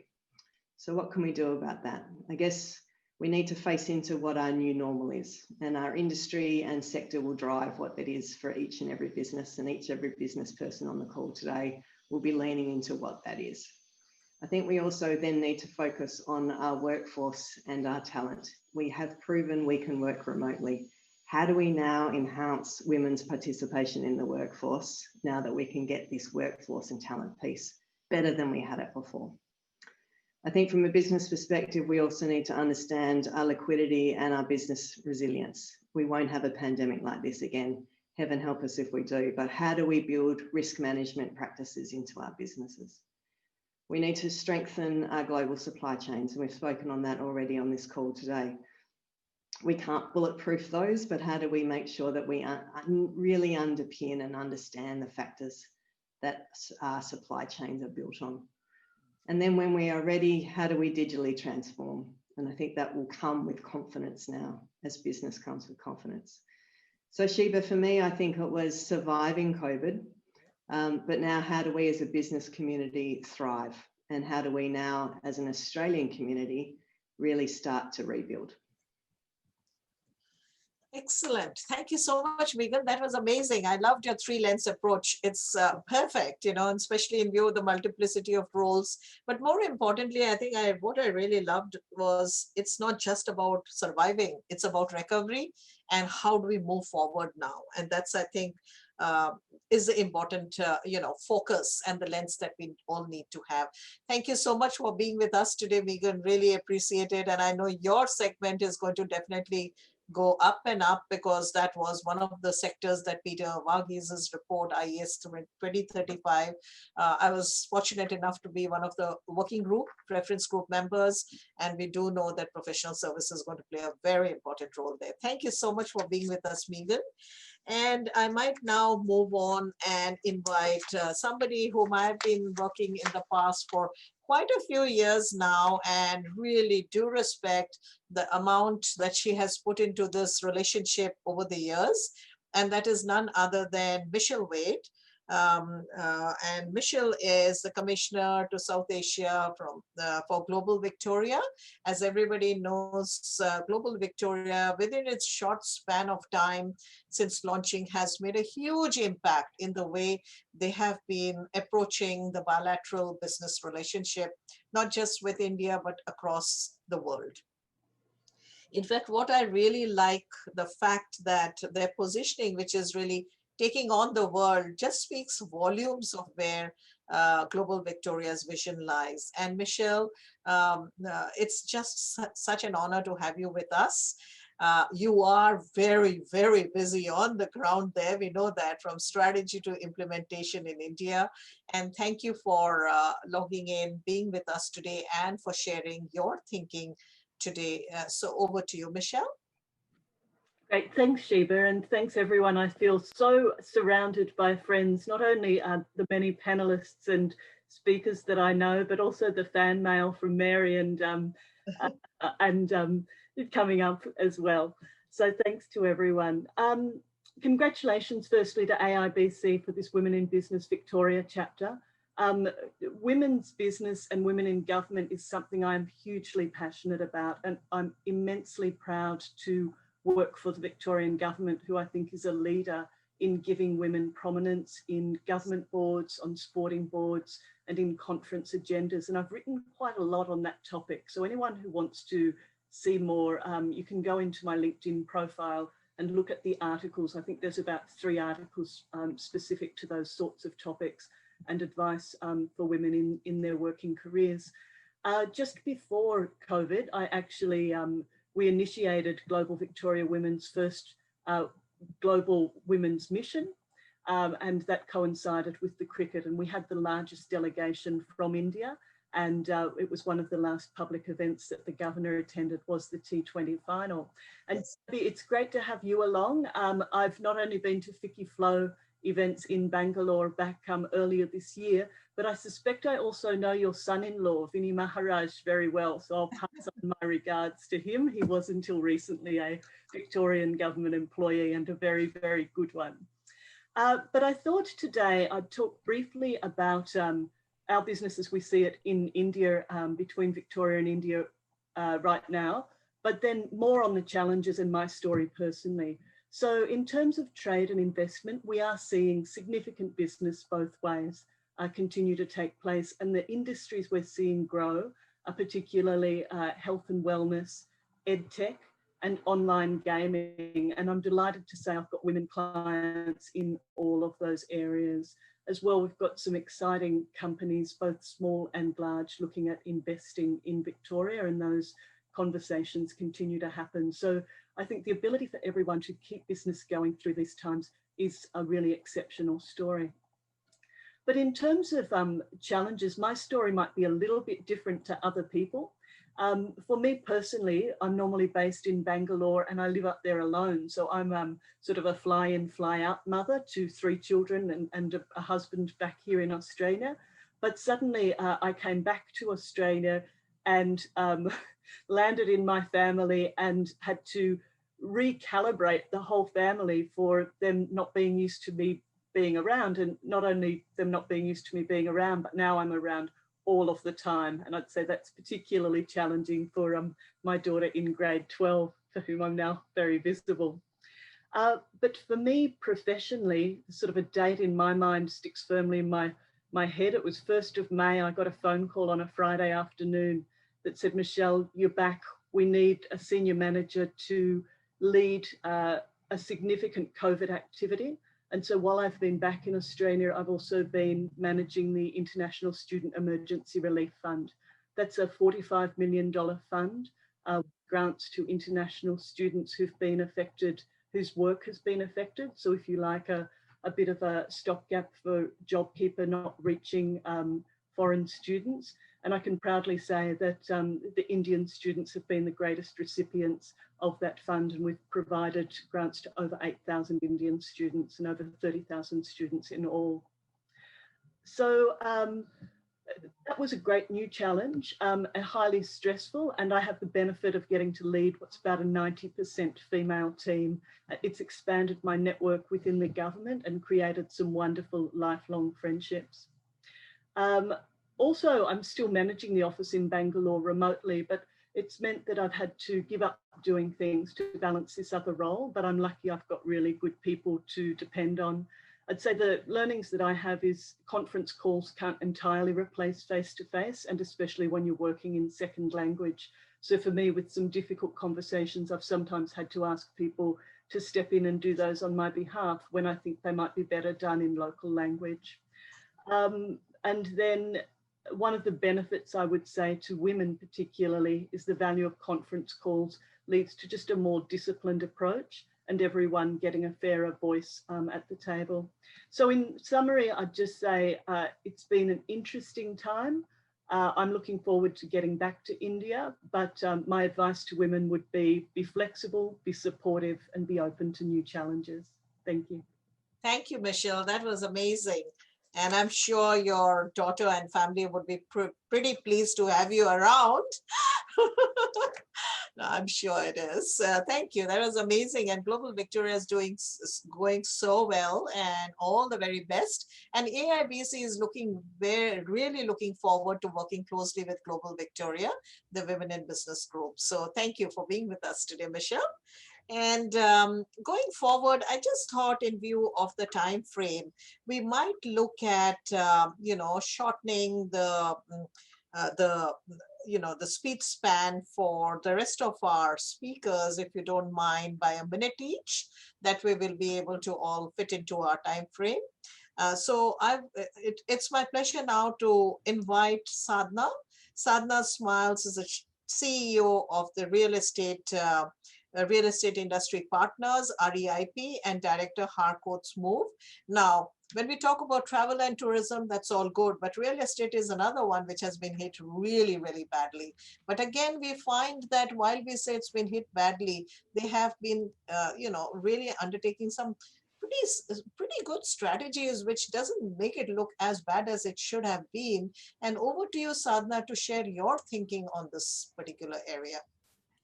So what can we do about that? I guess we need to face into what our new normal is, and our industry and sector will drive what that is for each and every business, and every business person on the call today will be leaning into what that is. I think we also then need to focus on our workforce and our talent. We have proven we can work remotely. How do we now enhance women's participation in the workforce now that we can get this workforce and talent piece better than we had it before? I think from a business perspective, we also need to understand our liquidity and our business resilience. We won't have a pandemic like this again. Heaven help us if we do, but how do we build risk management practices into our businesses? We need to strengthen our global supply chains, and we've spoken on that already on this call today. We can't bulletproof those, but how do we make sure that we really underpin and understand the factors that our supply chains are built on? And then when we are ready, how do we digitally transform? And I think that will come with confidence now, as business comes with confidence. So Sheba, for me, I think it was surviving COVID, but now how do we as a business community thrive? And how do we now, as an Australian community, really start to rebuild? Excellent. Thank you so much, Meghan. That was amazing. I loved your three-lens approach. It's perfect, you know, especially in view of the multiplicity of roles. But more importantly, I think what I really loved was it's not just about surviving, it's about recovery and how do we move forward now. And that's, I think, is the important, you know, focus and the lens that we all need to have. Thank you so much for being with us today, Meghan. Really appreciate it. And I know your segment is going to definitely go up and up, because that was one of the sectors that Peter Varghese' report, IES 2035. I was fortunate enough to be one of the working group, reference group members, and we do know that professional services is going to play a very important role there. Thank you so much for being with us, Meghan. And I might now move on and invite somebody whom I've been working in the past for quite a few years now, and really do respect the amount that she has put into this relationship over the years. And that is none other than Michelle Wade. And Michelle is the Commissioner to South Asia for Global Victoria. As everybody knows, Global Victoria, within its short span of time since launching, has made a huge impact in the way they have been approaching the bilateral business relationship, not just with India, but across the world. In fact, what I really like, the fact that their positioning, which is really taking on the world, just speaks volumes of where Global Victoria's vision lies. And Michelle, it's just such an honor to have you with us. You are very, very busy on the ground there. We know that, from strategy to implementation in India. And thank you for logging in, being with us today, and for sharing your thinking today. So over to you, Michelle. Great, thanks Sheba, and thanks everyone. I feel so surrounded by friends, not only the many panelists and speakers that I know, but also the fan mail from Mary and coming up as well. So thanks to everyone. Congratulations firstly to AIBC for this Women in Business Victoria chapter. Women's business and women in government is something I'm hugely passionate about, and I'm immensely proud to work for the Victorian government, who I think is a leader in giving women prominence in government boards, on sporting boards, and in conference agendas. And I've written quite a lot on that topic. So anyone who wants to see more, you can go into my LinkedIn profile and look at the articles. I think there's about 3 articles specific to those sorts of topics and advice for women in their working careers. Just before COVID, I actually, we initiated Global Victoria Women's first global women's mission, and that coincided with the cricket, and we had the largest delegation from India, and it was one of the last public events that the governor attended, was the T20 final. And it's great to have you along. I've not only been to FICCI FLO events in Bangalore back earlier this year, but I suspect I also know your son-in-law, Vinny Maharaj, very well. So I'll pass on my regards to him. He was until recently a Victorian government employee, and a very, very good one. But I thought today I'd talk briefly about our business as we see it in India, between Victoria and India right now, but then more on the challenges and my story personally. So in terms of trade and investment, we are seeing significant business both ways continue to take place, and the industries we're seeing grow are particularly health and wellness, edtech, and online gaming. And I'm delighted to say I've got women clients in all of those areas. As well, we've got some exciting companies, both small and large, looking at investing in Victoria, and those conversations continue to happen. So I think the ability for everyone to keep business going through these times is a really exceptional story. But in terms of challenges, my story might be a little bit different to other people. For me personally, I'm normally based in Bangalore and I live up there alone. So I'm sort of a fly-in, fly-out mother to 3 children and a husband back here in Australia. But suddenly I came back to Australia and landed in my family and had to recalibrate the whole family for them not being used to me being around, and not only them not being used to me being around, but now I'm around all of the time. And I'd say that's particularly challenging for my daughter in grade 12, for whom I'm now very visible. But for me professionally, sort of a date in my mind sticks firmly in my head. It was 1st of May. I got a phone call on a Friday afternoon that said, Michelle, you're back. We need a senior manager to lead a significant COVID activity. And so while I've been back in Australia, I've also been managing the International Student Emergency Relief Fund. That's a $45 million fund, grants to international students who've been affected, whose work has been affected. So if you like, a bit of a stopgap for JobKeeper not reaching foreign students. And I can proudly say that the Indian students have been the greatest recipients of that fund, and we've provided grants to over 8,000 Indian students and over 30,000 students in all. So that was a great new challenge, highly stressful, and I have the benefit of getting to lead what's about a 90% female team. It's expanded my network within the government and created some wonderful lifelong friendships. Also, I'm still managing the office in Bangalore remotely, but it's meant that I've had to give up doing things to balance this other role, but I'm lucky I've got really good people to depend on. I'd say the learnings that I have is conference calls can't entirely replace face-to-face, and especially when you're working in second language. So for me, with some difficult conversations, I've sometimes had to ask people to step in and do those on my behalf when I think they might be better done in local language. And then one of the benefits I would say to women particularly is the value of conference calls leads to just a more disciplined approach and everyone getting a fairer voice at the table. So in summary, I'd just say it's been an interesting time. I'm looking forward to getting back to India, but my advice to women would be flexible, be supportive, and be open to new challenges. Thank you. Thank you, Michelle. That was amazing. And I'm sure your daughter and family would be pretty pleased to have you around. No, I'm sure it is. Thank you. That was amazing. And Global Victoria is going so well, and all the very best. And AIBC is really looking forward to working closely with Global Victoria, the Women in Business Group. So thank you for being with us today, Michelle. And going forward, I just thought, in view of the time frame, we might look at shortening the speech span for the rest of our speakers, if you don't mind, by a minute each. That way we'll be able to all fit into our time frame. So it's my pleasure now to invite Sadhana. Sadhana Smiles is a CEO of the Real Estate Industry Partners, REIP, and Director Harcourts Move. Now, when we talk about travel and tourism, that's all good, but real estate is another one which has been hit really, really badly. But again, we find that while we say it's been hit badly, they have been, really undertaking some pretty good strategies, which doesn't make it look as bad as it should have been. And over to you, Sadhana, to share your thinking on this particular area.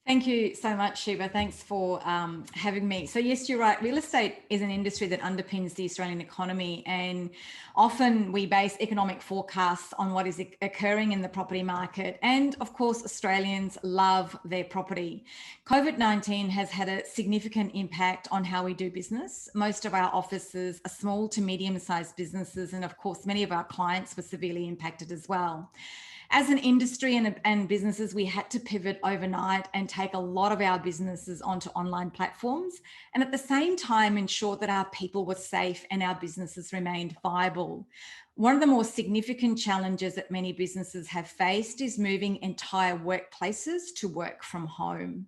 Thank you so much, Shiva. Thanks for having me. So yes, you're right. Real estate is an industry that underpins the Australian economy, and often we base economic forecasts on what is occurring in the property market. And of course, Australians love their property. COVID-19 has had a significant impact on how we do business. Most of our offices are small to medium-sized businesses, and of course, many of our clients were severely impacted as well. As an industry and businesses, we had to pivot overnight and take a lot of our businesses onto online platforms, and at the same time ensure that our people were safe and our businesses remained viable. One of the more significant challenges that many businesses have faced is moving entire workplaces to work from home.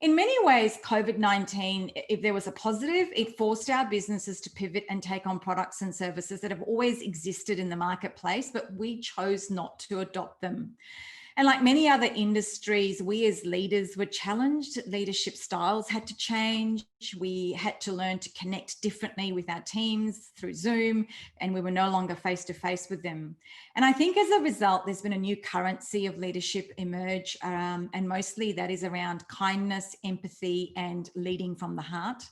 In many ways, COVID-19, if there was a positive, it forced our businesses to pivot and take on products and services that have always existed in the marketplace, but we chose not to adopt them. And like many other industries, we as leaders were challenged. Leadership styles had to change. We had to learn to connect differently with our teams through Zoom, and we were no longer face-to-face with them. And I think as a result, there's been a new currency of leadership emerge, and mostly that is around kindness, empathy, and leading from the heart.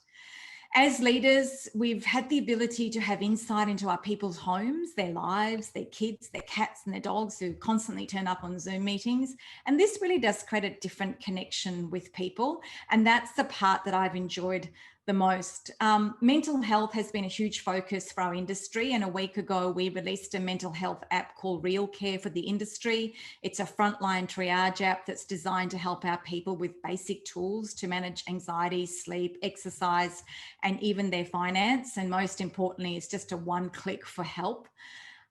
As leaders, we've had the ability to have insight into our people's homes, their lives, their kids, their cats and their dogs who constantly turn up on Zoom meetings. And this really does create a different connection with people. And that's the part that I've enjoyed the most. Mental health has been a huge focus for our industry. And a week ago, we released a mental health app called Real Care for the industry. It's a frontline triage app that's designed to help our people with basic tools to manage anxiety, sleep, exercise, and even their finance. And most importantly, it's just a one-click for help.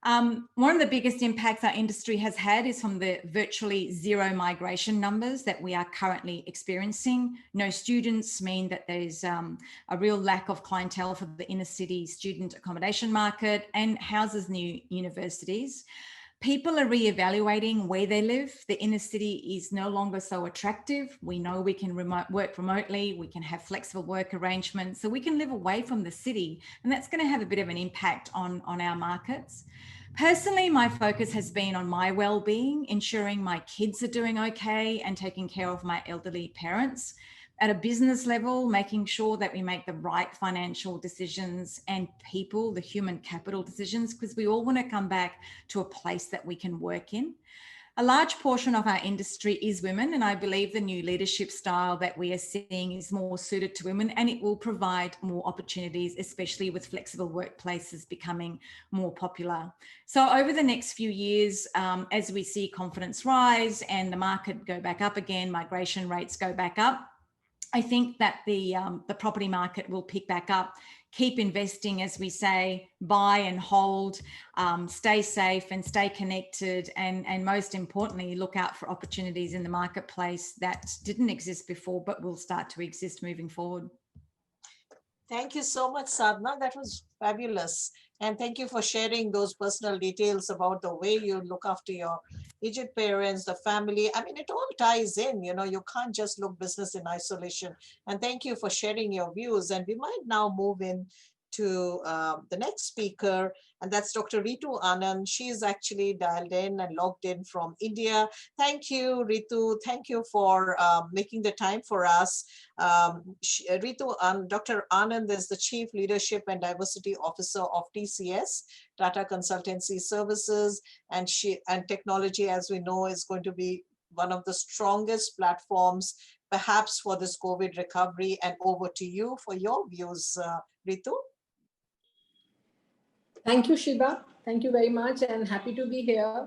One of the biggest impacts our industry has had is from the virtually zero migration numbers that we are currently experiencing. No students mean that there's a real lack of clientele for the inner city student accommodation market, and houses new universities. People are reevaluating where they live. The inner city is no longer so attractive. We know we can work remotely, we can have flexible work arrangements, so we can live away from the city, and that's going to have a bit of an impact on our markets. Personally, my focus has been on my well-being, ensuring my kids are doing okay and taking care of my elderly parents. At a business level, making sure that we make the right financial decisions and people, the human capital decisions, because we all want to come back to a place that we can work in. A large portion of our industry is women, and I believe the new leadership style that we are seeing is more suited to women, and it will provide more opportunities, especially with flexible workplaces becoming more popular. So over the next few years, as we see confidence rise and the market go back up again, migration rates go back up, I think that the property market will pick back up. Keep investing, as we say, buy and hold, stay safe and stay connected, and most importantly, look out for opportunities in the marketplace that didn't exist before but will start to exist moving forward. Thank you so much, Sadhana. That was fabulous. And thank you for sharing those personal details about the way you look after your aged parents, the family. I mean, it all ties in, you know, you can't just look business in isolation. And thank you for sharing your views. And we might now move in to the next speaker, and that's Dr. Ritu Anand. She is actually dialed in and logged in from India. Thank you, Ritu. Thank you for making the time for us. Dr. Anand is the Chief Leadership and Diversity Officer of TCS, Tata Consultancy Services, and technology, as we know, is going to be one of the strongest platforms, perhaps, for this COVID recovery. And over to you for your views, Ritu. Thank you, Shiba. Thank you very much, and happy to be here.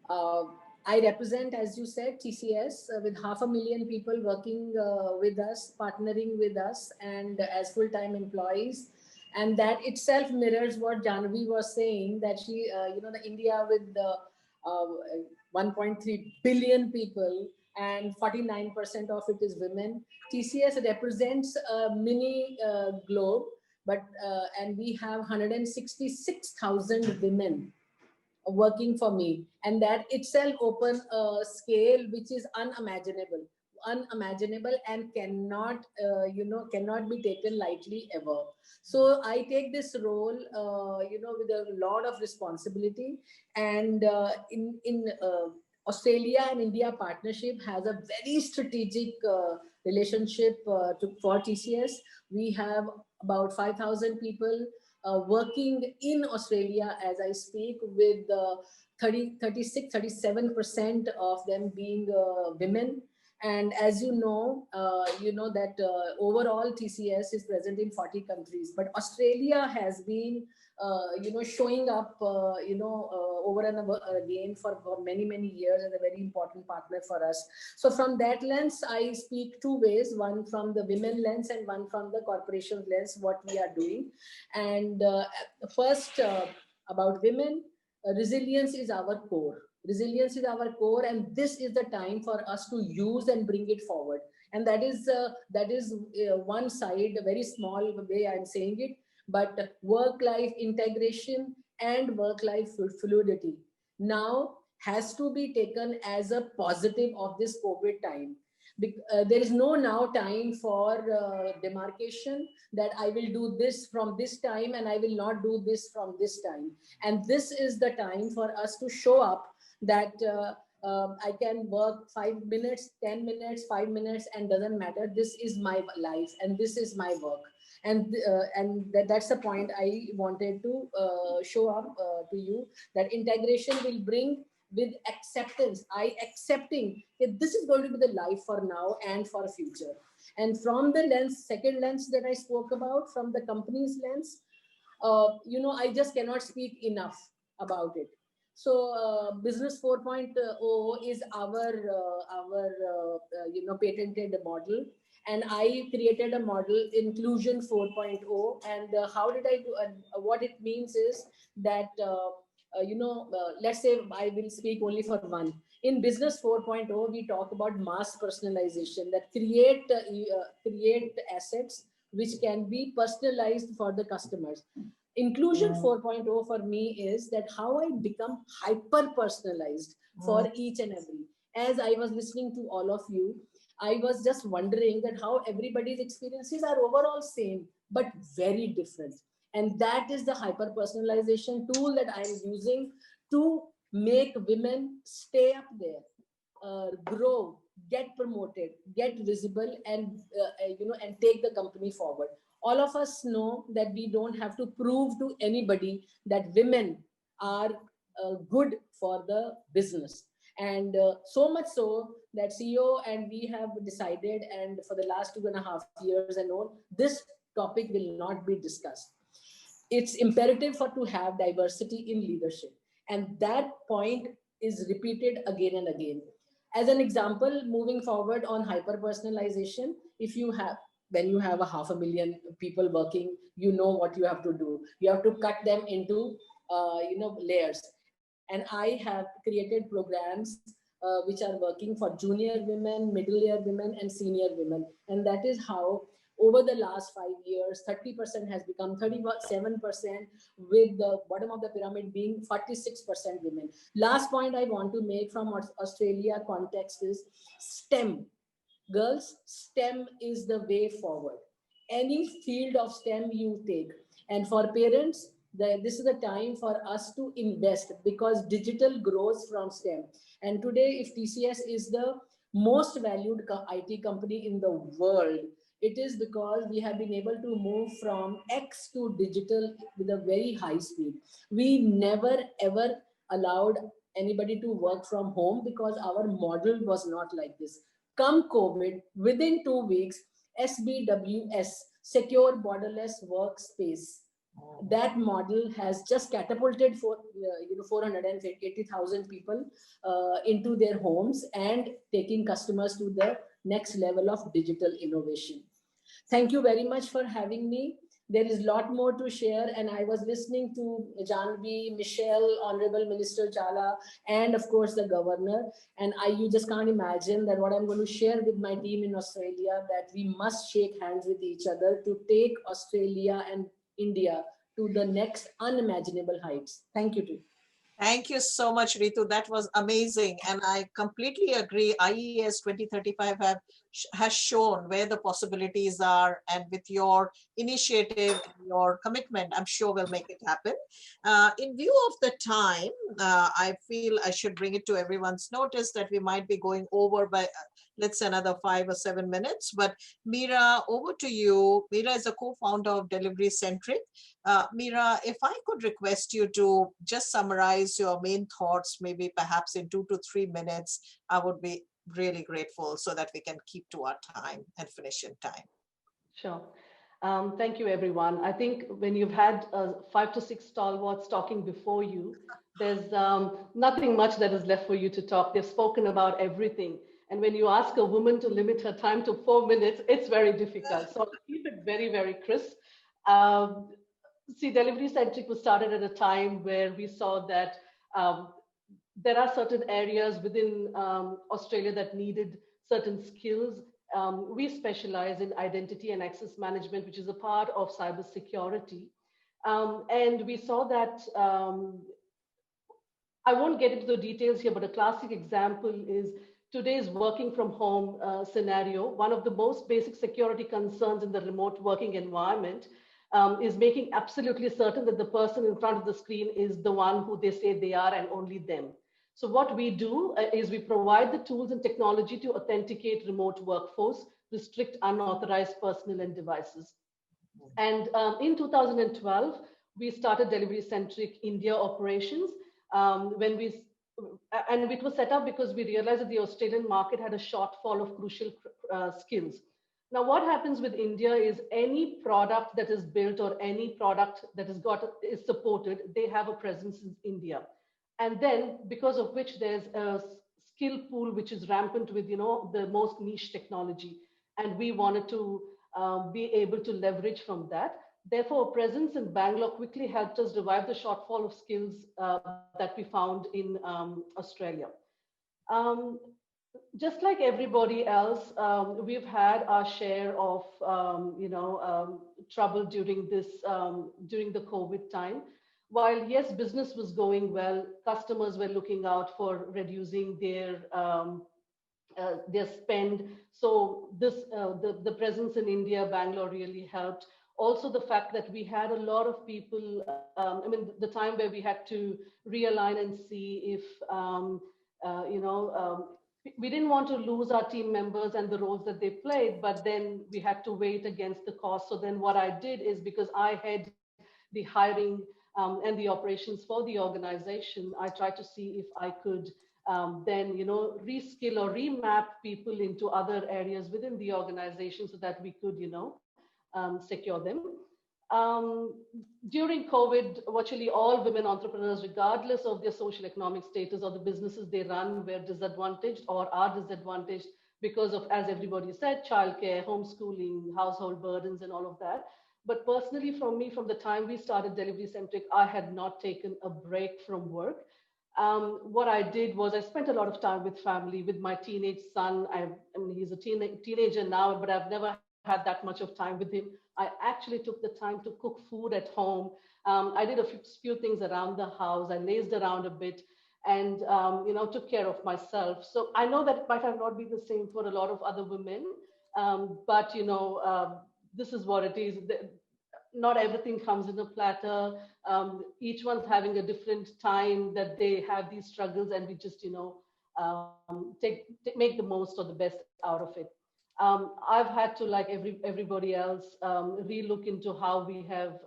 I represent, as you said, TCS with 500,000 people working with us, partnering with us, and as full-time employees. And that itself mirrors what Jahnabi was saying, that she, the India with the 1.3 billion people and 49% of it is women. TCS represents a mini globe, but and we have 166,000 women working for me, and that itself open a scale which is unimaginable and cannot cannot be taken lightly ever. So I take this role with a lot of responsibility, and in Australia and India partnership has a very strategic relationship for TCS. We have about 5,000 people working in Australia as I speak, with 37% of them being women. And as you know that overall TCS is present in 40 countries, but Australia has been showing up, over and over again for many, many years as a very important partner for us. So from that lens, I speak two ways, one from the women lens and one from the corporation lens, what we are doing. And first, about women, resilience is our core. Resilience is our core, and this is the time for us to use and bring it forward. And that is one side, a very small way I'm saying it, but work-life integration and work-life fluidity now has to be taken as a positive of this COVID time. There is no now time for demarcation that I will do this from this time and I will not do this from this time. And this is the time for us to show up that I can work 5 minutes, 10 minutes, 5 minutes, and doesn't matter. This is my life and this is my work. And that's the point I wanted to show up to you, that integration will bring with acceptance. Accepting that this is going to be the life for now and for future. And from the lens, second lens that I spoke about, from the company's lens, I just cannot speak enough about it. So Business 4.0 is our patented model. And I created a model, Inclusion 4.0. And how did I do? What it means is that, let's say I will speak only for one. In Business 4.0, we talk about mass personalization, that create assets which can be personalized for the customers. Inclusion 4.0 for me is that how I become hyper personalized for each and every. As I was listening to all of you, I was just wondering that how everybody's experiences are overall same, but very different. And that is the hyper personalization tool that I'm using to make women stay up there, grow, get promoted, get visible, and and take the company forward. All of us know that we don't have to prove to anybody that women are good for the business. And so much so that CEO and we have decided, and for the last 2.5 years and all, this topic will not be discussed. It's imperative to have diversity in leadership. And that point is repeated again and again. As an example, moving forward on hyper-personalization, when you have 500,000 people working, you know what you have to do. You have to cut them into layers. And I have created programs which are working for junior women, middle-year women, and senior women. And that is how, over the last 5 years, 30% has become 37%, with the bottom of the pyramid being 46% women. Last point I want to make from Australia context is STEM. Girls, STEM is the way forward. Any field of STEM you take. And for parents, this is the time for us to invest, because digital grows from STEM. And today, if TCS is the most valued IT company in the world, it is because we have been able to move from X to digital with a very high speed. We never ever allowed anybody to work from home because our model was not like this. Come COVID, within 2 weeks, SBWS, Secure Borderless Workspace, that model has just catapulted for 480,000 people into their homes and taking customers to the next level of digital innovation. Thank you very much for having me. There is a lot more to share, and I was listening to Jahnabi, Michelle, Honourable Minister Jaala, and of course the Governor. And you just can't imagine that what I'm going to share with my team in Australia, that we must shake hands with each other to take Australia and India to the next unimaginable heights. Thank you. Thank you so much, Ritu. That was amazing. And I completely agree. IES 2035 has shown where the possibilities are. And with your initiative, your commitment, I'm sure we'll make it happen. In view of the time, I feel I should bring it to everyone's notice that we might be going over by, let's say, another 5 or 7 minutes. But Mira, over to you. Mira is a co-founder of Delivery Centric. Mira, if I could request you to just summarize your main thoughts, maybe perhaps in 2 to 3 minutes, I would be really grateful so that we can keep to our time and finish in time. Sure. Thank you, everyone. I think when you've had 5 to 6 stalwarts talking before you, there's nothing much that is left for you to talk. They've spoken about everything. And when you ask a woman to limit her time to 4 minutes, it's very difficult. So I'll keep it very, very crisp. See, Delivery Centric was started at a time where we saw that there are certain areas within Australia that needed certain skills. We specialize in identity and access management, which is a part of cybersecurity. And we saw that, I won't get into the details here, but a classic example is today's working from home scenario. One of the most basic security concerns in the remote working environment is making absolutely certain that the person in front of the screen is the one who they say they are and only them. So what we do is we provide the tools and technology to authenticate remote workforce, restrict unauthorized personnel and devices. And in 2012, we started Delivery Centric India operations. And it was set up because we realized that the Australian market had a shortfall of crucial skills. Now, what happens with India is any product that is built or any product that is supported, they have a presence in India. And then because of which there's a skill pool which is rampant with, the most niche technology. And we wanted to be able to leverage from that. Therefore, a presence in Bangalore quickly helped us revive the shortfall of skills that we found in Australia. Just like everybody else, we've had our share of, trouble during during the COVID time. While yes, business was going well, customers were looking out for reducing their spend. So the presence in India, Bangalore really helped. Also, the fact that we had a lot of people, the time where we had to realign and see if, we didn't want to lose our team members and the roles that they played, but then we had to weigh it against the cost. So then what I did is, because I had the hiring and the operations for the organization, I tried to see if I could then, reskill or remap people into other areas within the organization so that we could, secure them. During COVID, virtually all women entrepreneurs, regardless of their social economic status or the businesses they run, were disadvantaged or are disadvantaged because of, as everybody said, childcare, homeschooling, household burdens, and all of that. But personally, from the time we started Delivery Centric, I had not taken a break from work. What I did was I spent a lot of time with family, with my teenage son. He's a teenager now, but I've never had that much of time with him. I actually took the time to cook food at home. I did a few things around the house. I lazed around a bit and, took care of myself. So I know that it might have not been the same for a lot of other women, but, this is what it is. Not everything comes in a platter. Each one's having a different time that they have these struggles, and we just, make the most or the best out of it. I've had to, like everybody else, relook into how we have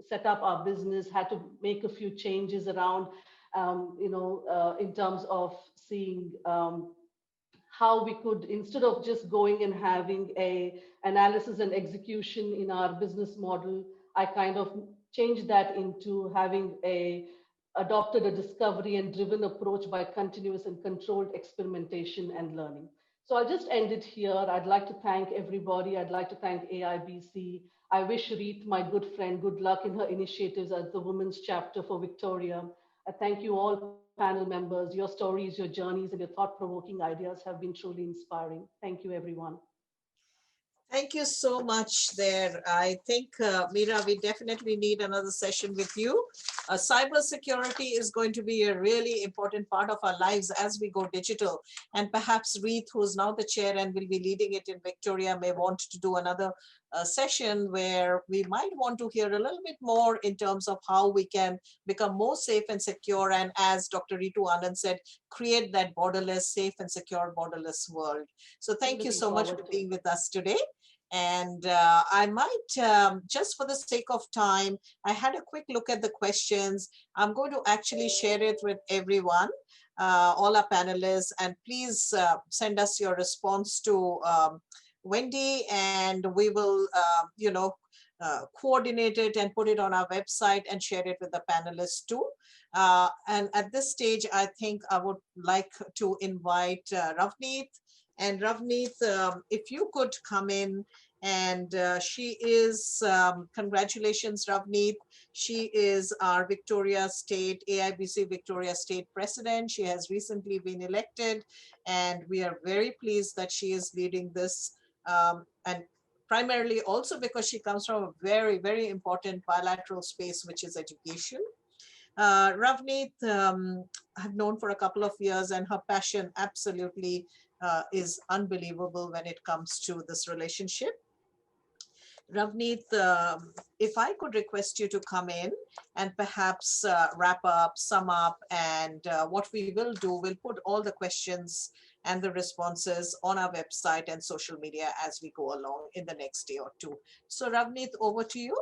set up our business, had to make a few changes around, in terms of seeing how we could, instead of just going and having a analysis and execution in our business model, I kind of changed that into having adopted a discovery and driven approach by continuous and controlled experimentation and learning. So I'll just end it here. I'd like to thank everybody. I'd like to thank AIBC. I wish Reet, my good friend, good luck in her initiatives as the Women's Chapter for Victoria. I thank you all panel members. Your stories, your journeys, and your thought-provoking ideas have been truly inspiring. Thank you, everyone. Thank you so much there. I think, Mira, we definitely need another session with you. Cybersecurity is going to be a really important part of our lives as we go digital. And perhaps Reet, who's now the chair and will be leading it in Victoria, may want to do another session where we might want to hear a little bit more in terms of how we can become more safe and secure. And as Dr. Ritu Anand said, create that borderless, safe and secure borderless world. So thank you so much for being with us today. And I might, just for the sake of time, I had a quick look at the questions. I'm going to actually share it with everyone, all our panelists, and please send us your response to Wendy, and we will, coordinate it and put it on our website and share it with the panelists too. And at this stage, I think I would like to invite Ravneet. And Ravneet, if you could come in, and she is, congratulations, Ravneet. She is our Victoria State, AIBC Victoria State President. She has recently been elected, and we are very pleased that she is leading this. And primarily also because she comes from a very, very important bilateral space, which is education. Ravneet, I've known for a couple of years, and her passion absolutely is unbelievable when it comes to this relationship. Ravneet, if I could request you to come in and perhaps wrap up, sum up, and what we will do, we'll put all the questions and the responses on our website and social media as we go along in the next day or two. So Ravneet, over to you.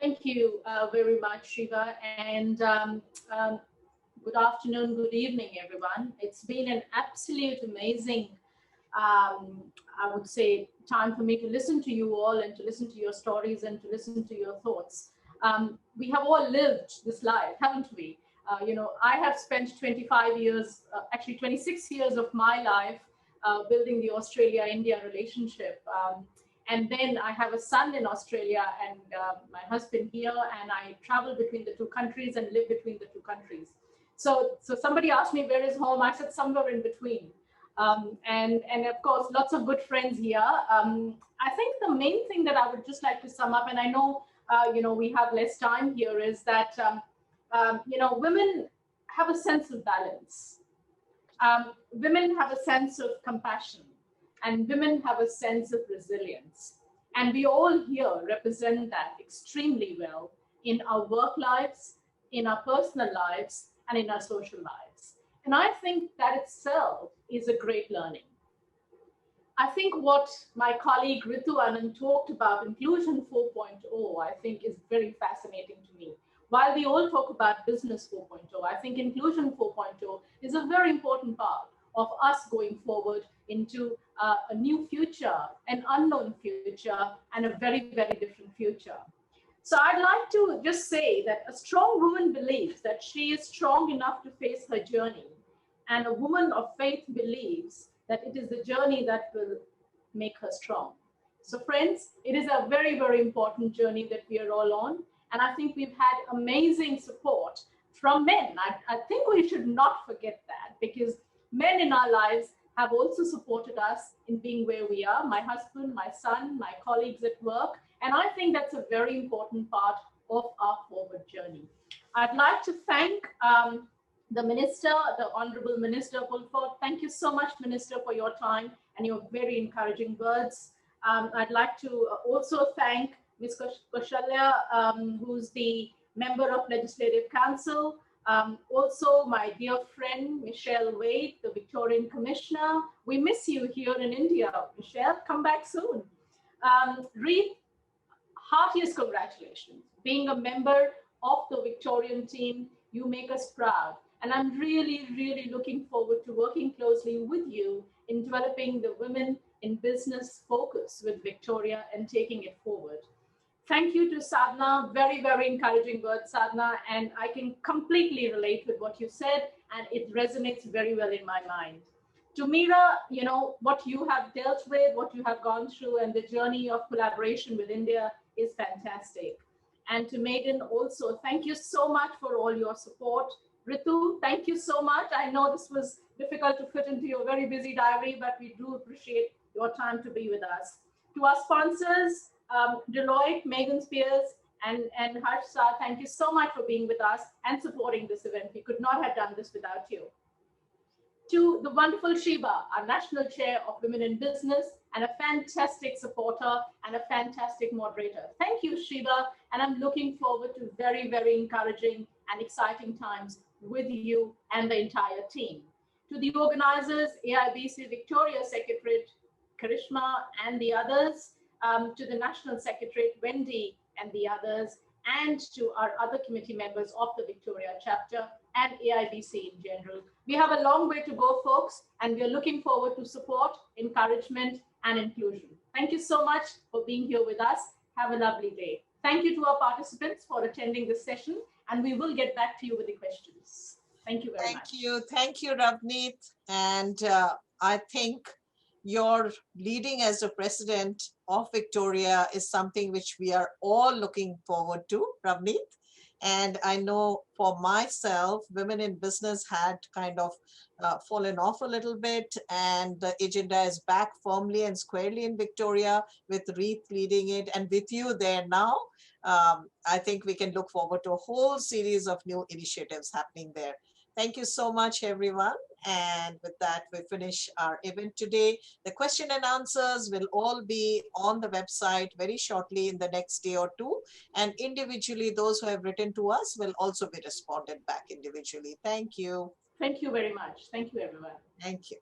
Thank you very much, Shiva, and good afternoon, good evening, everyone. It's been an absolute amazing, I would say, time for me to listen to you all and to listen to your stories and to listen to your thoughts. We have all lived this life, haven't we? I have spent 25 years, actually 26 years of my life building the Australia-India relationship. And then I have a son in Australia and my husband here, and I travel between the two countries and live between the two countries. So somebody asked me, where is home? I said, somewhere in between. And of course, lots of good friends here. I think the main thing that I would just like to sum up, and I know, we have less time here, is that, women have a sense of balance. Women have a sense of compassion, and women have a sense of resilience. And we all here represent that extremely well in our work lives, in our personal lives, and in our social lives. And I think that itself is a great learning. I think what my colleague Ritu Anand talked about, Inclusion 4.0, I think is very fascinating to me. While we all talk about Business 4.0, I think Inclusion 4.0 is a very important part of us going forward into a new future, an unknown future, and a very, very different future. So I'd like to just say that a strong woman believes that she is strong enough to face her journey. And a woman of faith believes that it is the journey that will make her strong. So friends, it is a very, very important journey that we are all on. And I think we've had amazing support from men. I think we should not forget that, because men in our lives have also supported us in being where we are. My husband, my son, my colleagues at work. And I think that's a very important part of our forward journey. I'd like to thank the Minister, the Honourable Minister Pulford. Thank you so much, Minister, for your time and your very encouraging words. I'd like to also thank Ms. Kaushalya, who's the Member of Legislative Council. Also, my dear friend, Michelle Wade, the Victorian Commissioner. We miss you here in India. Michelle, come back soon. REIP, heartiest congratulations. Being a member of the Victorian team, you make us proud. And I'm really, really looking forward to working closely with you in developing the women in business focus with Victoria and taking it forward. Thank you to Sadhana, very, very encouraging words, Sadhana, and I can completely relate with what you said, and it resonates very well in my mind. To Mira, what you have dealt with, what you have gone through, and the journey of collaboration with India is fantastic. And to Megan also, thank you so much for all your support. Ritu, thank you so much. I know this was difficult to fit into your very busy diary, but we do appreciate your time to be with us. To our sponsors, Deloitte, Meghan Speers, and Harcourts, thank you so much for being with us and supporting this event. We could not have done this without you. To the wonderful Shiva, our National Chair of Women in Business, and a fantastic supporter and a fantastic moderator. Thank you, Shiva, and I'm looking forward to very, very encouraging and exciting times with you and the entire team. To the organizers, AIBC Victoria Secretary, Karishma, and the others, to the National Secretary, Wendy, and the others, and to our other committee members of the Victoria chapter and AIBC in general. We have a long way to go, folks, and we're looking forward to support, encouragement, and inclusion. Thank you so much for being here with us. Have a lovely day. Thank you to our participants for attending this session, and we will get back to you with the questions. Thank you very much. Thank you, Ravneet. And I think your leading as the president of Victoria is something which we are all looking forward to, Ravneet. And I know for myself, women in business had kind of fallen off a little bit, and the agenda is back firmly and squarely in Victoria with REIP leading it, and with you there now. I think we can look forward to a whole series of new initiatives happening there. Thank you so much, everyone. And with that, we finish our event today. The question and answers will all be on the website very shortly in the next day or two. And individually, those who have written to us will also be responded back individually. Thank you. Thank you very much. Thank you, everyone. Thank you.